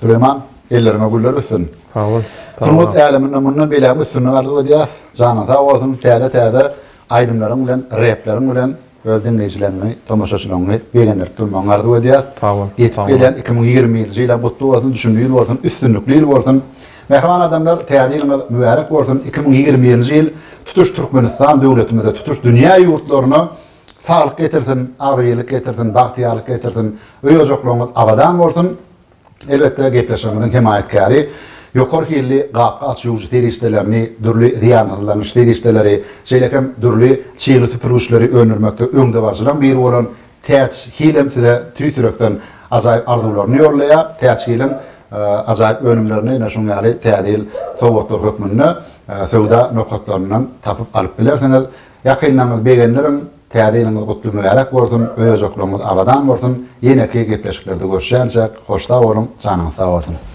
Süleyman, ellerine güller üstün. Tamam. Turmut äleminden mundan belämi üstünü gardy ödýäs. Jana sag bolsun, täze-täze aýdymlaryň bilen, replaryň bilen öz dinleýijilerini, tomoşaçylaryny beğenip durmaň gardy ödýäs. Tamam. Ýetip gelen 2020-nji ýyla gutly bolsun, düşünýär bolsun, üstünlikli bolsun. Mehman adamlar täze mübarek bolsun. 2020-nji ýyl tutuş Türkmenistan döwletimizde, tutuş dünýä ýurtlaryna sağlyk getirsin, agyrlyk getirsin, bagtyarlyk getirsin, öýejoklaryňyz abadan bolsun. Elbette gepleşmeden himayetkari Yokor hilli gapka açıcı teristelerini, dürlü ziyanlılarını teristeleri, şeylekem dürlü çiğli süpürgüçleri önürmekte öňde barjylan bir olan täç hilem size tüýsürekden azayip arzularını yorlaya, täç hilem azayip önümlerini näşoňaly tädil sowgatlar hökmünde sowda nokatlarynyň tapyp alyp bilersiniz. Ýakynlaryňyz begenleriň tädiliniň gutly mübarek bolsun, öýejoklaryňyz abadan bolsun. Ýene-ki gepleşiklerde görüşýänsek, hoşda bolun, janyňyz sag bolsun.